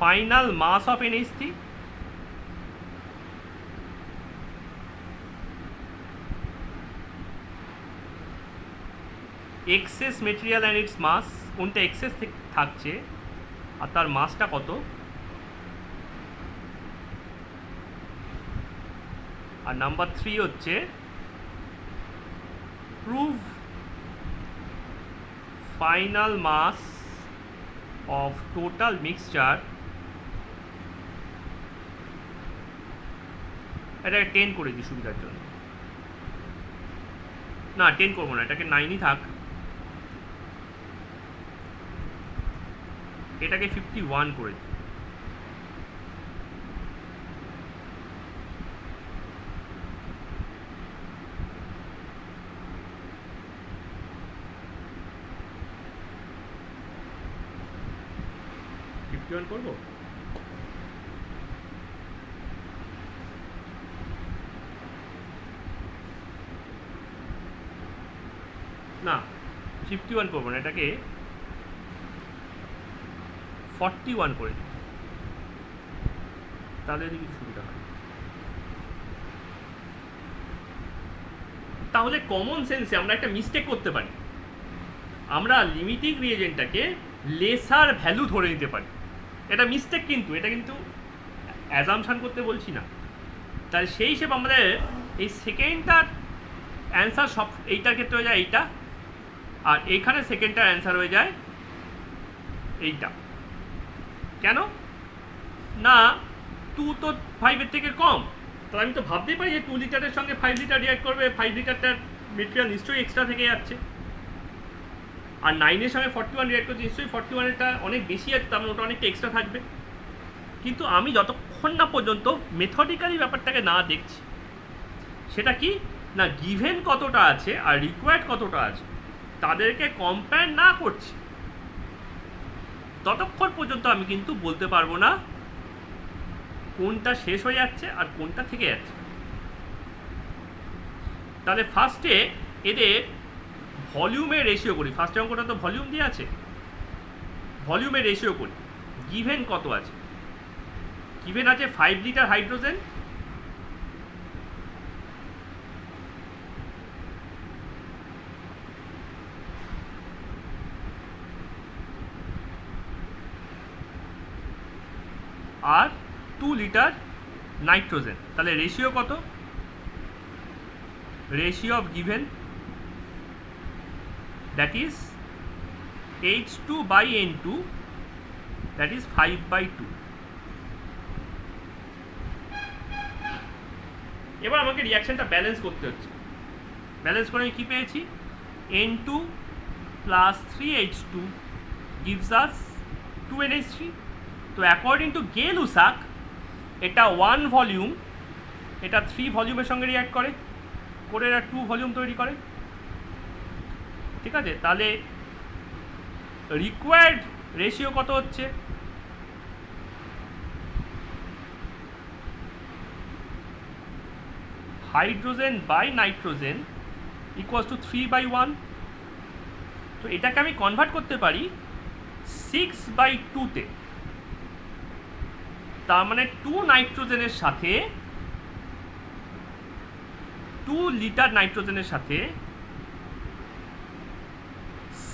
final mass of NH3, excess material and its mass, কোনটা এক্সেস থাকছে আর তার মাসটা কত, আর নাম্বার 3 হচ্ছে prove final mass of total mixture, এটাকে 10 করে দিই সুবিধার জন্য, না 10 করবো না, এটাকে 9ই থাক, এটাকে 51 করে দিই। করবো না, 51 করবো না, এটাকে 41 করে দিই, তাহলে যদি কিছু সুবিধা হয়। তাহলে কমন সেন্সে আমরা একটা মিস্টেক করতে পারি, আমরা লিমিটিং রিয়েজেন্টটাকে লেসার ভ্যালু ধরে নিতে পারি। এটা মিস্টেক, কিন্তু এটা কিন্তু অ্যাজাম্পশন করতে বলছি না। তাহলে সেই হিসেবে আমাদের এই সেকেন্ডটার অ্যান্সার সব এইটার ক্ষেত্রে হয়ে যায় এইটা, আর এইখানে সেকেন্ডটার অ্যান্সার হয়ে যায় এইটা। কেন না, 2 তো 5-এর থেকে কম, তাহলে আমি তো ভাবতেই পারি যে 2 লিটারের সঙ্গে 5 লিটার রিয়াক্ট করবে, 5 লিটারটার মেটেরিয়াল নিশ্চয়ই এক্সট্রা থেকে যাচ্ছে, আর 9-এর সঙ্গে 41 রিয়াক্ট করছে, নিশ্চয়ই 41-এরটা অনেক বেশি আছে, তার মানে ওটা অনেকটা এক্সট্রা থাকবে। কিন্তু আমি যতক্ষণ না পর্যন্ত মেথডিক্যালি ব্যাপারটাকে না দেখছি, সেটা কি না, গিভেন কতটা আছে আর রিকোয়ার্ড কতটা আছে তাদেরকে কম্পেয়ার না করছি, ততক্ষণ পর্যন্ত আমি কিন্তু বলতে পারবো না কোনটা শেষ হয়ে যাচ্ছে আর কোনটা থেকে যাচ্ছে। তাহলে ফার্স্টে এদের ভলিউমের রেশিও করি। ফার্স্ট অঙ্কটা তো ভলিউম দিয়ে আছে, ভলিউমের রেশিও করি। গিভেন কত আছে? গিভেন আছে 5 লিটার হাইড্রোজেন, আর 2 লিটার নাইট্রোজেন। তাহলে রেশিও কত? Ratio of given that is H2/N2, that is 5/2। এবার আমাকে রিয়াকশনটা ব্যালেন্স করতে হচ্ছে। ব্যালেন্স করে আমি কী পেয়েছি? N2 plus 3H2 gives us 2NH3। তো অ্যাকর্ডিং টু গে-লুসাক এটা 1 ভলিউম, এটা 3 ভলিউমের সঙ্গে রিঅ্যাক্ট করে, এরা 2 ভলিউম তৈরি করে। ঠিক আছে, তাহলে রিকোয়ার্ড রেশিও কত হচ্ছে? Hydrogen by nitrogen equals to 3/1। তো এটাকে আমি কনভার্ট করতে পারি 6/2-তে। তার মানে 2 নাইট্রোজেনের সাথে 2 লিটার নাইট্রোজেনের সাথে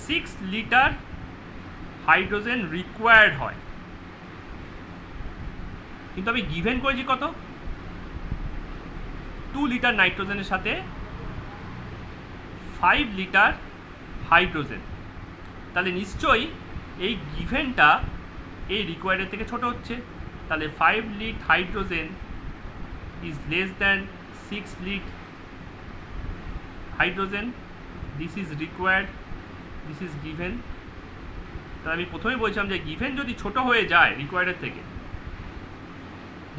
6 লিটার হাইড্রোজেন রিকোয়ার্ড হয়। কিন্তু আমি গিভেন করেছি কত? 2 লিটার নাইট্রোজেনের সাথে 5 লিটার হাইড্রোজেন। তাহলে নিশ্চয়ই এই গিভেনটা এই রিকোয়ার্ডের থেকে ছোট হচ্ছে। তাহলে 5 lit hydrogen is less than 6 lit hydrogen. This is required, this is given. তাহলে আমি প্রথমেই বলছিলাম যে গিভেন যদি ছোট হয়ে যায় রিকোয়ার্ডের থেকে,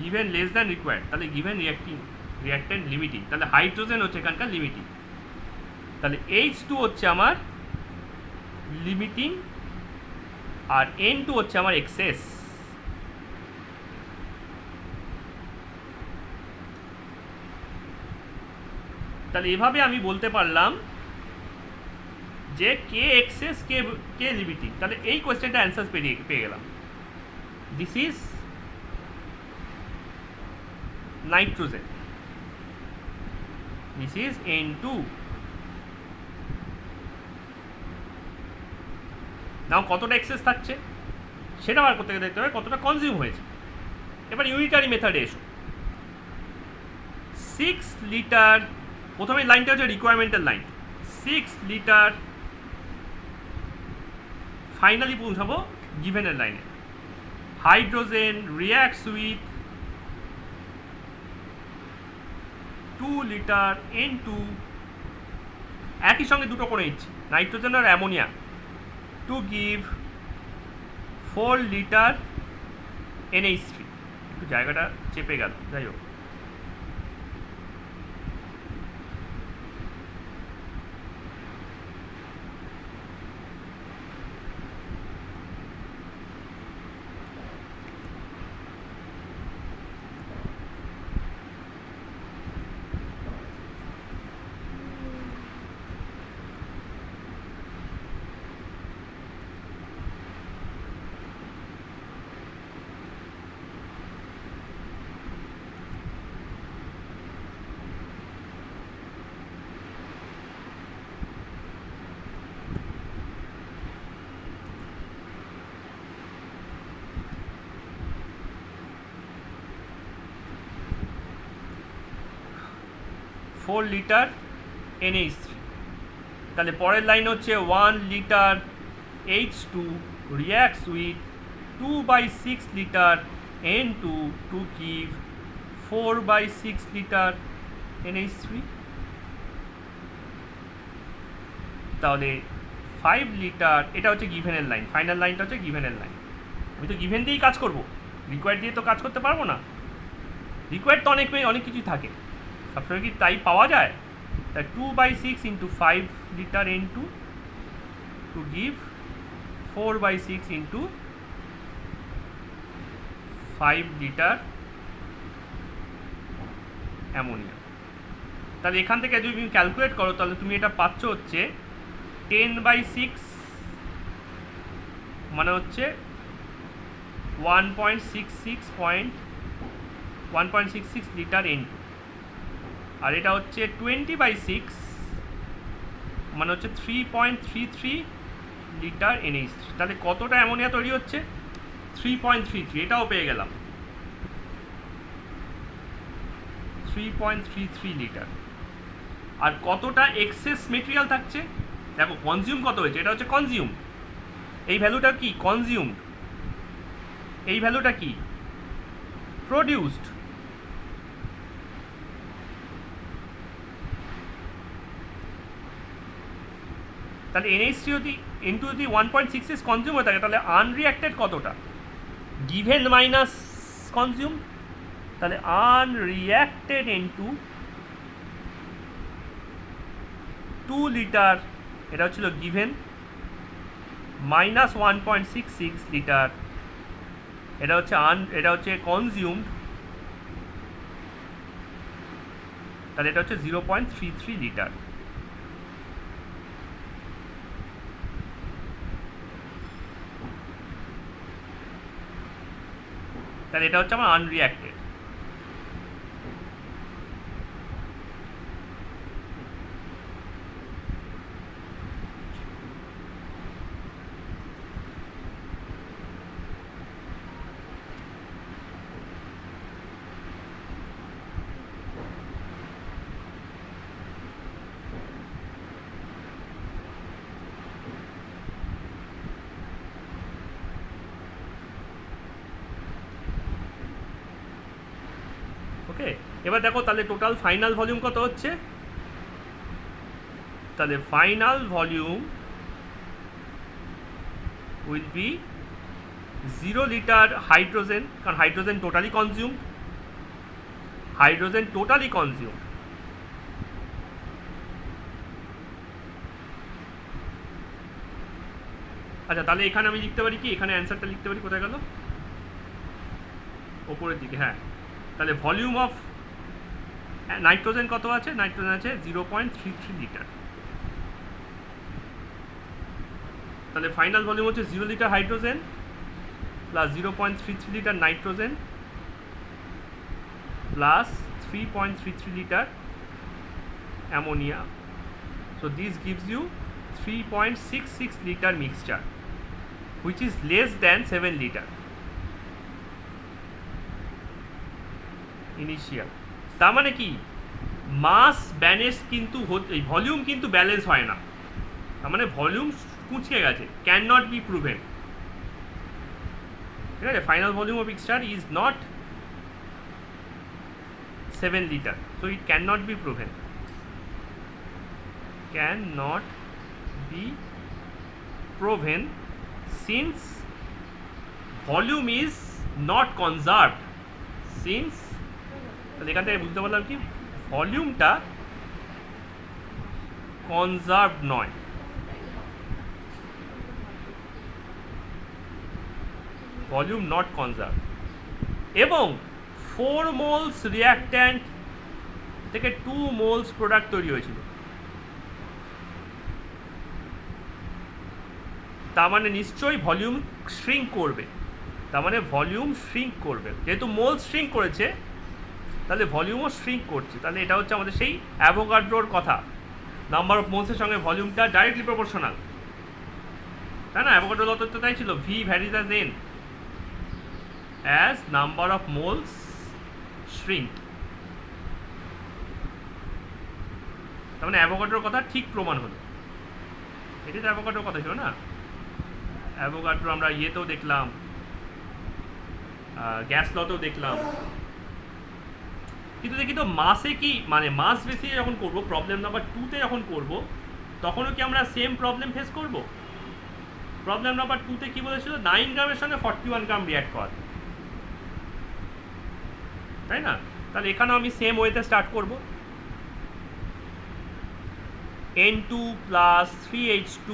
গিভেন লেস দ্যান রিকোয়ার্ড, তাহলে গিভেন রিয়াক্ট্যান্ট লিমিটিং। তাহলে হাইড্রোজেন হচ্ছে এখানকার লিমিটিং। তাহলে H2 হচ্ছে আমার লিমিটিং আর N2 হচ্ছে আমার এক্সেস। তাহলে এভাবে আমি বলতে পারলাম যে কে এক্সেস কে লিমিটিং। তাহলে এই কোয়েশ্চেনটা অ্যান্সার পেয়ে গেলাম। This is nitrogen, this is N2। নাও কতটা এক্সেস থাকছে সেটা বার করতে দেখতে হবে কতটা কনজিউম হয়েছে। এবার ইউনিটারি মেথডে এসো। 6 লিটার, প্রথমে লাইনটা হচ্ছে রিকোয়ারমেন্টের লাইন। 6 লিটার, ফাইনালি পৌঁছাবো গিভেনের লাইনে। Hydrogen reacts with 2 litre N2, একই সঙ্গে দুটো করে নিচ্ছি, নাইট্রোজেন আর ammonia, to give 4 litre NH3। একটু জায়গাটা চেপে গেল, যাই হোক। Four litre NH3। তাহলে পরের লাইন হচ্ছে 1 litre H2 reacts with 2/6 litre N2 to give 4/6 litre NH3। তাহলে 5 লিটার, এটা হচ্ছে গিভেনের লাইন, ফাইনাল লাইনটা হচ্ছে গিভেনের লাইন। আমি তো গিভেন দিয়েই কাজ করব, রিকোয়ার্ড দিয়ে তো কাজ করতে পারবো না। রিকোয়ার্ড তো অনেক কিছুই থাকে, সবসময় কি তাই পাওয়া যায়? তা 2/6 into 5 litre N2 to give 4/6 into 5 litre ammonia. তাহলে এখান থেকে যদি তুমি ক্যালকুলেট করো তাহলে তুমি এটা পাচ্ছ হচ্ছে 10/6 মানে হচ্ছে 1.66 লিটার N2, আর এটা হচ্ছে 20/6 মানে হচ্ছে 3.33 লিটার NH3। তাহলে কতটা অ্যামোনিয়া তৈরি হচ্ছে? 3.33, এটাও পেয়ে গেলাম, 3.33 লিটার। আর কতটা এক্সেস মেটেরিয়াল থাকছে? দেখো কনজিউম কত হয়েছে, এটা হচ্ছে কনজিউম, এই ভ্যালুটা কি কনজিউমড, এই ভ্যালুটা কি প্রডিউসড। তাহলে NH3 যদি N2 যদি 1.66 কনজিউম হয়ে থাকে তাহলে আনরিয়াক্টেড কতটা, গিভেন মাইনাস কনজিউম, তাহলে আনরিয়াক্টেড N2 2 লিটার, এটা হচ্ছিল গিভেন, মাইনাস 1.66 লিটার, এটা হচ্ছে কনজিউমড, তাহলে এটা হচ্ছে 0.33 লিটার। তাহলে এটা হচ্ছে আমার আনরিয়াক্টেড। ওকে, এবার দেখো তাহলে টোটাল ফাইনাল ভলিউম কত হচ্ছে। তাহলে final volume will be 0 litre hydrogen, কারণ হাইড্রোজেন টোটালি কনজিউম, আচ্ছা তাহলে এখানে আমি লিখতে পারি কি, এখানে অ্যান্সারটা লিখতে পারি, কোথায় গেল, ওপরের দিকে, হ্যাঁ। তাহলে ভলিউম অফ নাইট্রোজেন কত আছে, নাইট্রোজেন আছে 0.33 লিটার। তাহলে ফাইনাল ভলিউম হচ্ছে 0 litre hydrogen plus 0.33 litre nitrogen plus 3.33 litre ammonia. So this gives you 3.66 liter mixture, which is less than 7 liter initial. তার মানে কি মাস ব্যালেন্স কিন্তু ভলিউম কিন্তু ব্যালেন্স হয় না, তার মানে ভলিউম কুঁচকে গেছে, ক্যান নট বি প্রুভেন। ঠিক আছে, final volume of mixture is not 7 liter, so it cannot be proven, since volume is not conserved, since তাহলে এখান থেকে বুঝতে পারলাম কি ভলিউমটা কনজার্ভড নয়, ভলিউম নট কনজার্ভ, এবং 4 মোলস রিঅ্যাক্ট্যান্ট থেকে 2 মোলস প্রোডাক্ট তৈরি হয়েছিল। তার মানে নিশ্চয়ই ভলিউম শ্রিঙ্ক করবে, যেহেতু মোলস শ্রিঙ্ক করেছে তাহলে ভলিউমও শ্রিঙ্ক করছে। তাহলে এটা হচ্ছে আমাদের সেই অ্যাভোগাড্রোর কথা, নাম্বার অফ মোলসের সঙ্গে ভলিউমটা ডাইরেক্টলি প্রপোর্শনাল, তাই না? অ্যাভোগাড্রোর ল তো তাই ছিল, V varies as an as number of moles shrink. তার মানে অ্যাভোগাড্রোর কথা ঠিক প্রমাণ হলো, এটি তো অ্যাভোগাড্রোর কথা ছিল না। অ্যাভোগাড্রো আমরা ইয়েতেও দেখলাম, গ্যাস লতেও দেখলাম, কিন্তু দেখি তো মাসে কি মানে মাস বেশি যখন করব, প্রবলেম নাম্বার 2তে যখন করব তখনও কি আমরা সেম প্রবলেম ফেস করব? প্রবলেম নাম্বার 2তে কি বলেছিল, 9 গ্রামের সঙ্গে 41 গ্রাম রিঅ্যাক্ট করা, তাই না? তাহলে এখানেও আমি সেম ওয়েতে স্টার্ট করব, N2 plus 3H2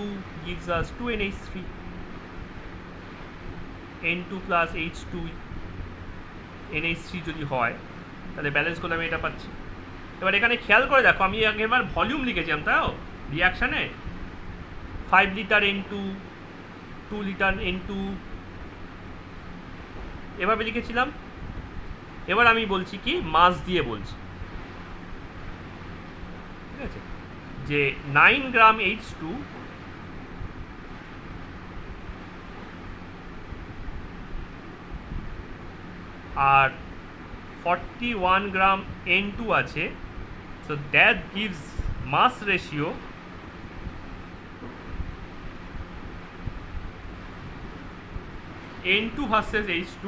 gives us 2NH3, N2 plus H2 NH3 যদি হয় তাহলে ব্যালেন্স করলে আমি এটা পাচ্ছি। এবার এখানে খেয়াল করে দেখো, আমি এবার ভলিউম লিখেছিলাম তাও রিয়াকশানে 5 লিটার N2, 2 লিটার N2 এভাবে লিখেছিলাম। এবার আমি বলছি কি মাস দিয়ে বলছি, ঠিক আছে, যে 9 গ্রাম H2 আর 41 গ্রাম N2 আছে, so that gives mass ratio N2 versus H2।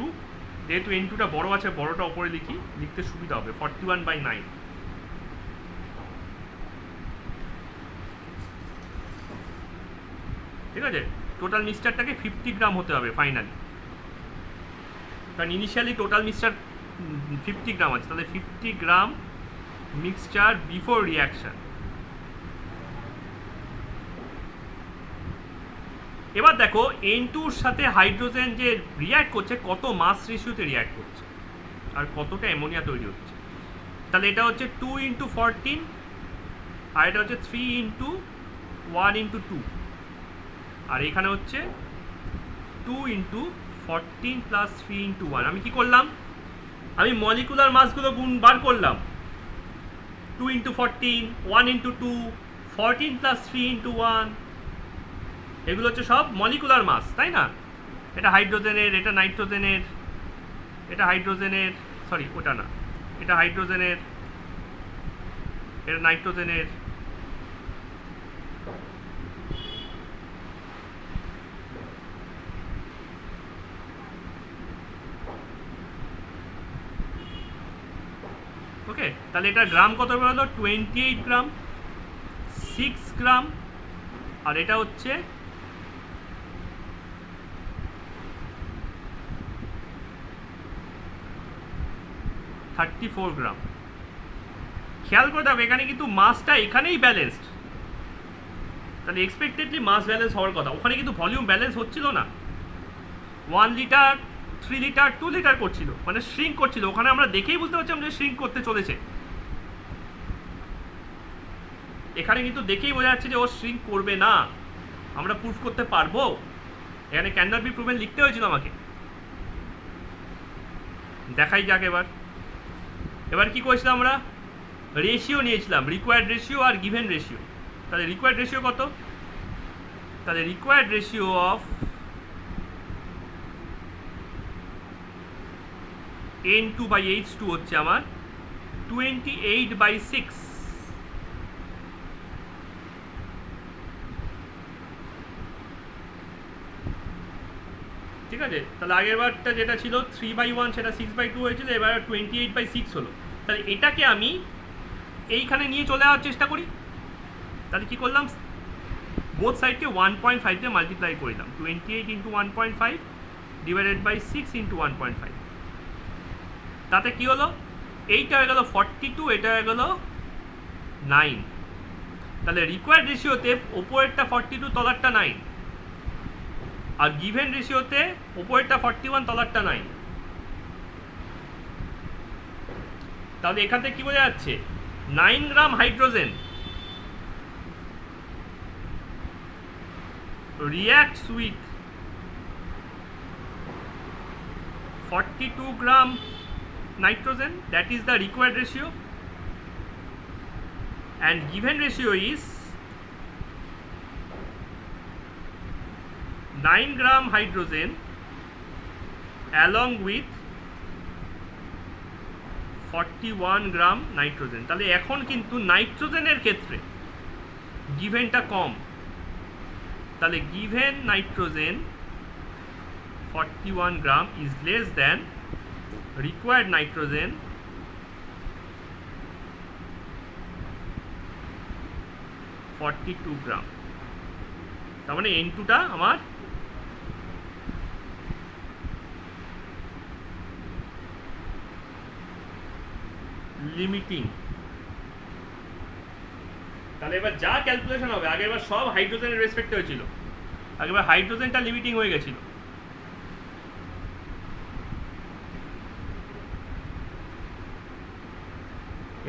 যেহেতু N2টা বড় আছে, বড়টা ওপরে লিখতে সুবিধা হবে, 41/9। ঠিক আছে, টোটাল মিক্সচারটাকে 50 গ্রাম হতে হবে ফাইনালি, কারণ ইনিশিয়ালি টোটাল মিক্সচার 50 গ্রাম আছে, তাহলে 50 গ্রাম মিক্সচার বিফোর রিয়াকশন। এবার দেখো N2-র সাথে হাইড্রোজেন যে রিয়্যাক্ট করছে কত মাস রেশিওতে রিয়্যাক্ট করছে আর কতটা অ্যামোনিয়া তৈরি হচ্ছে। তাহলে এটা হচ্ছে 2 × 14 আর এটা হচ্ছে 3 × 1 × 2, আর এখানে হচ্ছে 2 × 14 + 3 × 1। আমি কি করলাম, আমি মলিকুলার মাসগুলো গুণ বার করলাম, 2 × 14, 1 × 2, 14 + 3 × 1, এগুলো হচ্ছে সব মলিকুলার মাস, তাই না? এটা হাইড্রোজেনের, এটা নাইট্রোজেনের, এটা হাইড্রোজেনের, সরি ওটা না, এটা হাইড্রোজেনের, এটা নাইট্রোজেনের। ওকে, তাহলে এটা গ্রাম কত বেরোলো, 28 গ্রাম, 6 গ্রাম, আর এটা হচ্ছে 34 গ্রাম। খেয়াল করে দেখো এখানে কিন্তু মাসটা এখানেই ব্যালেন্সড, তাহলে এক্সপেক্টেডলি মাস ব্যালেন্স হওয়ার কথা, ওখানে কিন্তু ভলিউম ব্যালেন্স হচ্ছিল না, 1 লিটার 3 লিটার 2 লিটার করছিল, মানে শ্রিঙ্ক করছিল। ওখানে আমরা দেখেই বুঝতে পারছিলাম যে শ্রিঙ্ক করতে চলেছে, এখানে কিন্তু দেখেই বোঝা যাচ্ছে যে ও শ্রিঙ্ক করবে না, আমরা প্রুফ করতে পারবো। এখানে ক্যান নট বি প্রুভেন লিখতে হয়েছিল আমাকে, দেখাই যাক। এবার কি করেছিলাম আমরা, রেশিও নিয়েছিলাম, required ratio are given ratio. তাহলে রিকোয়ার্ড রেশিও কত, তাহলে রিকোয়ার্ড রেশিও অফ N2/H2 হচ্ছে আমার 28/6। ঠিক আছে, তাহলে আগের বারটা যেটা ছিল 3/1 সেটা 6/2 হয়েছিল, এবার 28/6 হলো। তাহলে এটাকে আমি এইখানে নিয়ে চলে যাওয়ার চেষ্টা করি। তাহলে কি করলাম, বোথ সাইডকে 1.5 দিয়ে মাল্টিপ্লাই করলাম, 28 × 1.5 / 6 × 1.5। তাতে কি হলো, এইটা হয়ে গেল 42, এটা হয়ে গেল 9। তাহলে রিকোয়ার্ড রেশিওতে ওপরেরটা 42, তলারটা 9, আর গিভেন রেশিওতে ওপরেরটা 41, তলারটা 9। তাহলে এখান থেকে কি বোঝা যাচ্ছে, 9 গ্রাম hydrogen reacts with 42 gram nitrogen, that is the required ratio, and given ratio is 9 gram hydrogen along with 41 gram nitrogen. তাহলে এখন কিন্তু নাইট্রোজেনের ক্ষেত্রে গিভেনটা কম, তাহলে given nitrogen 41 gram is less than required nitrogen 42 গ্রাম। তার মানে N2টা আমার লিমিটিং। তাহলে এবার যা ক্যালকুলেশন হবে, আগেরবার সব হাইড্রোজেনের রেসপেক্টে হয়েছিল, আগেরবার হাইড্রোজেনটা লিমিটিং হয়ে গেছিল।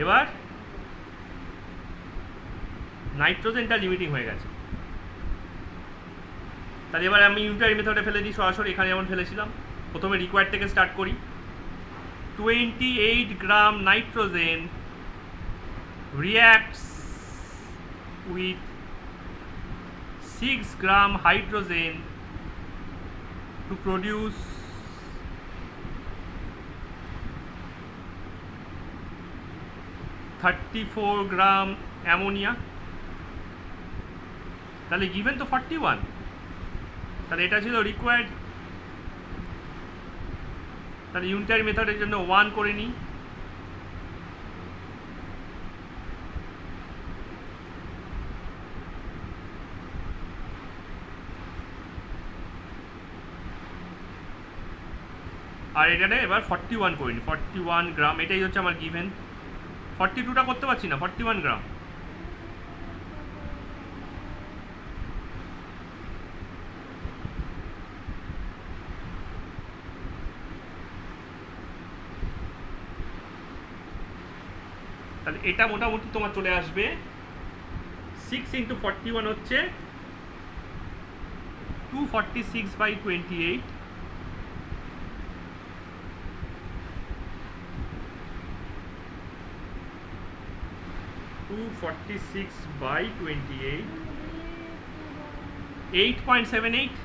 এবার নাইট্রোজেনটা লিমিটিং হয়ে গেছে, তাহলে এবার আমি ইউনিটারি মেথডে ফেলে দিই সরাসরি, এখানে যেমন ফেলেছিলাম। প্রথমে রিকোয়ার্ড থেকে স্টার্ট করি। 28 gram nitrogen reacts with 6 gram hydrogen to produce 34 gram ammonia. তাহলে গিভেন তো 41, তাহলে এটা ছিল রিকোয়ার্ড। তাহলে ইউনিটারি মেথডের জন্য 1 করে নিই। আর এখানে এবার 41 করে নিই, 41 গ্রাম, এটাই হচ্ছে আমার গিভেন। 42টা করতে পারছি না, 41 গ্রাম। তাহলে এটা মোটামুটি তোমার চলে আসবে 6 × 41 হচ্ছে 246/28। by 28, 8.78।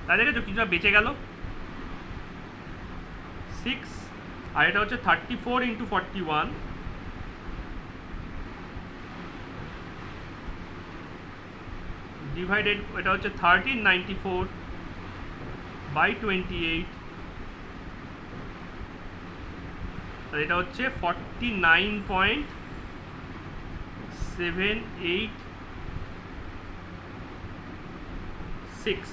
তাহলে দেখেছো কিছুটা বেঁচে গেল 6, আর এটা হচ্ছে 34 × 41 ডিভাইডেড, এটা হচ্ছে 1394/28, তাহলে এটা হচ্ছে 49.786।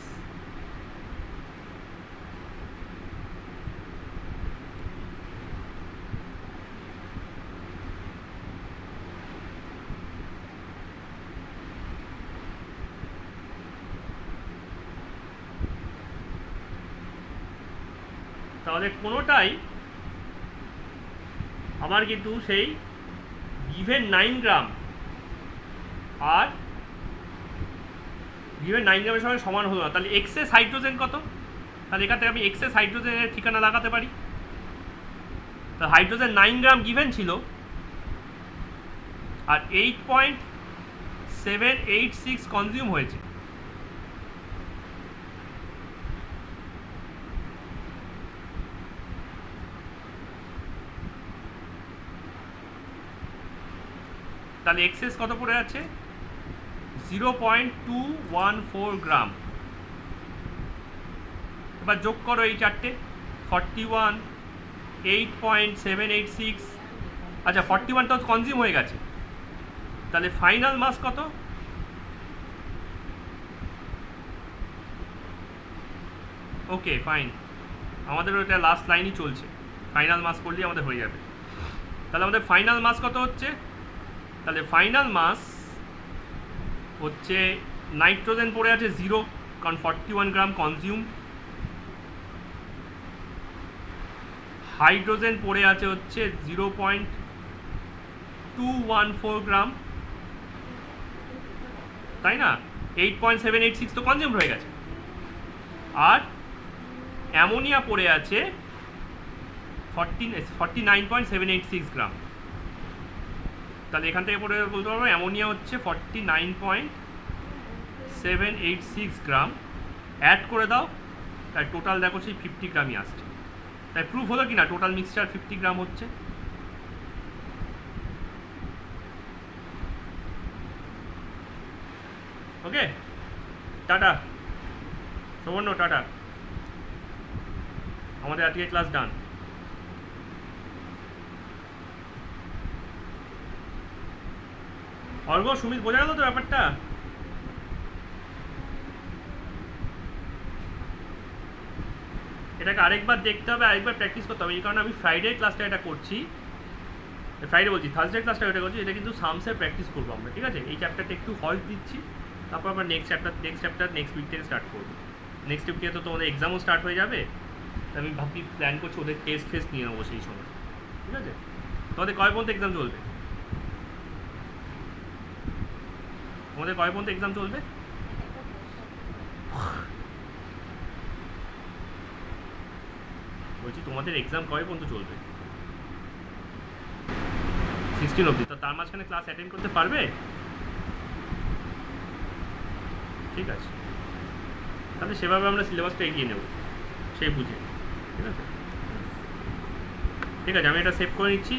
তাহলে কোনোটাই আমার কিন্তু সেই গিভেন 9 গ্রাম আর গিভেন 9 গ্রামের সঙ্গে সমান হলো না। তাহলে এক্সেস হাইড্রোজেন কত? তাহলে এখান থেকে আমি এক্সেস হাইড্রোজেনের ঠিকানা লাগাতে পারি। তা হাইড্রোজেন 9 গ্রাম গিভেন ছিল আর 8.786 কনজিউম হয়েছে। তাহলে এক্সেস কত পড়ে আছে? 0.214 গ্রাম। এবার যোগ করো এই চারটে, 41, 8.786, আচ্ছা 41 তো কনজিউম হয়ে গেছে, তাহলে ফাইনাল মাস কত? ওকে ফাইন, আমাদের ওটা লাস্ট লাইনই চলছে, ফাইনাল মাস করলেই আমাদের হয়ে যাবে। তাহলে আমাদের ফাইনাল মাস কত হচ্ছে? তাহলে ফাইনাল মাস হচ্ছে নাইট্রোজেন পড়ে আছে 0, কারণ 41 গ্রাম কনজিউম। হাইড্রোজেন পড়ে আছে হচ্ছে 0.214 গ্রাম, তাই না? 8.786 তো কনজিউম হয়ে গেছে। আর অ্যামোনিয়া পড়ে আছে 49.786 গ্রাম। তাহলে এখান থেকে পড়ে বলতে পারবো অ্যামোনিয়া হচ্ছে 49.786 গ্রাম। অ্যাড করে দাও, তাই টোটাল দেখো সেই 50 গ্রামই আসছে। তাই প্রুফ হলো কি না টোটাল মিক্সচার 50 গ্রাম হচ্ছে। ওকে, টাটা সুবর্ণ, টাটা, আমাদের আজকে ক্লাস ডান। অর্ঘ, সুমিত, বোঝা গেল তো ব্যাপারটা? এটাকে আরেকবার দেখতে হবে, আরেকবার প্র্যাকটিস করতে হবে। এই কারণে আমি ফ্রাইডে ক্লাসটা এটা করছি, ফ্রাইডে বলছি, থার্সডে ক্লাসটা এটা করছি। এটা কিন্তু সামসে প্র্যাকটিস করবো আমরা, ঠিক আছে? এই চ্যাপ্টারটা একটু হল্ট দিচ্ছি, তারপর আমরা নেক্সট চ্যাপ্টার নেক্সট উইক থেকে স্টার্ট করবো। নেক্সট উইক থেকে তো তোমাদের এক্সামও স্টার্ট হয়ে যাবে, আমি ভাবছি প্ল্যান করছি ওদের টেস্ট ফেস্ট নিয়ে নেবো সেই সময়, ঠিক আছে? তোমাদের কয় পর্যন্ত এক্সাম চলবে? তোমাদের কয় পর্যন্ত এক্সাম চলবে? বলছি তোমাদের এক্সাম কয় পর্যন্ত চলবে? 16 অবধি। তো তার মাঝখানে ক্লাস অ্যাটেন্ড করতে পারবে? ঠিক আছে, তাহলে সেভাবে আমরা সিলেবাসটা এগিয়ে নেব, সেই বুঝে। ঠিক আছে, ঠিক আছে, আমি এটা সেভ করে নিচ্ছি।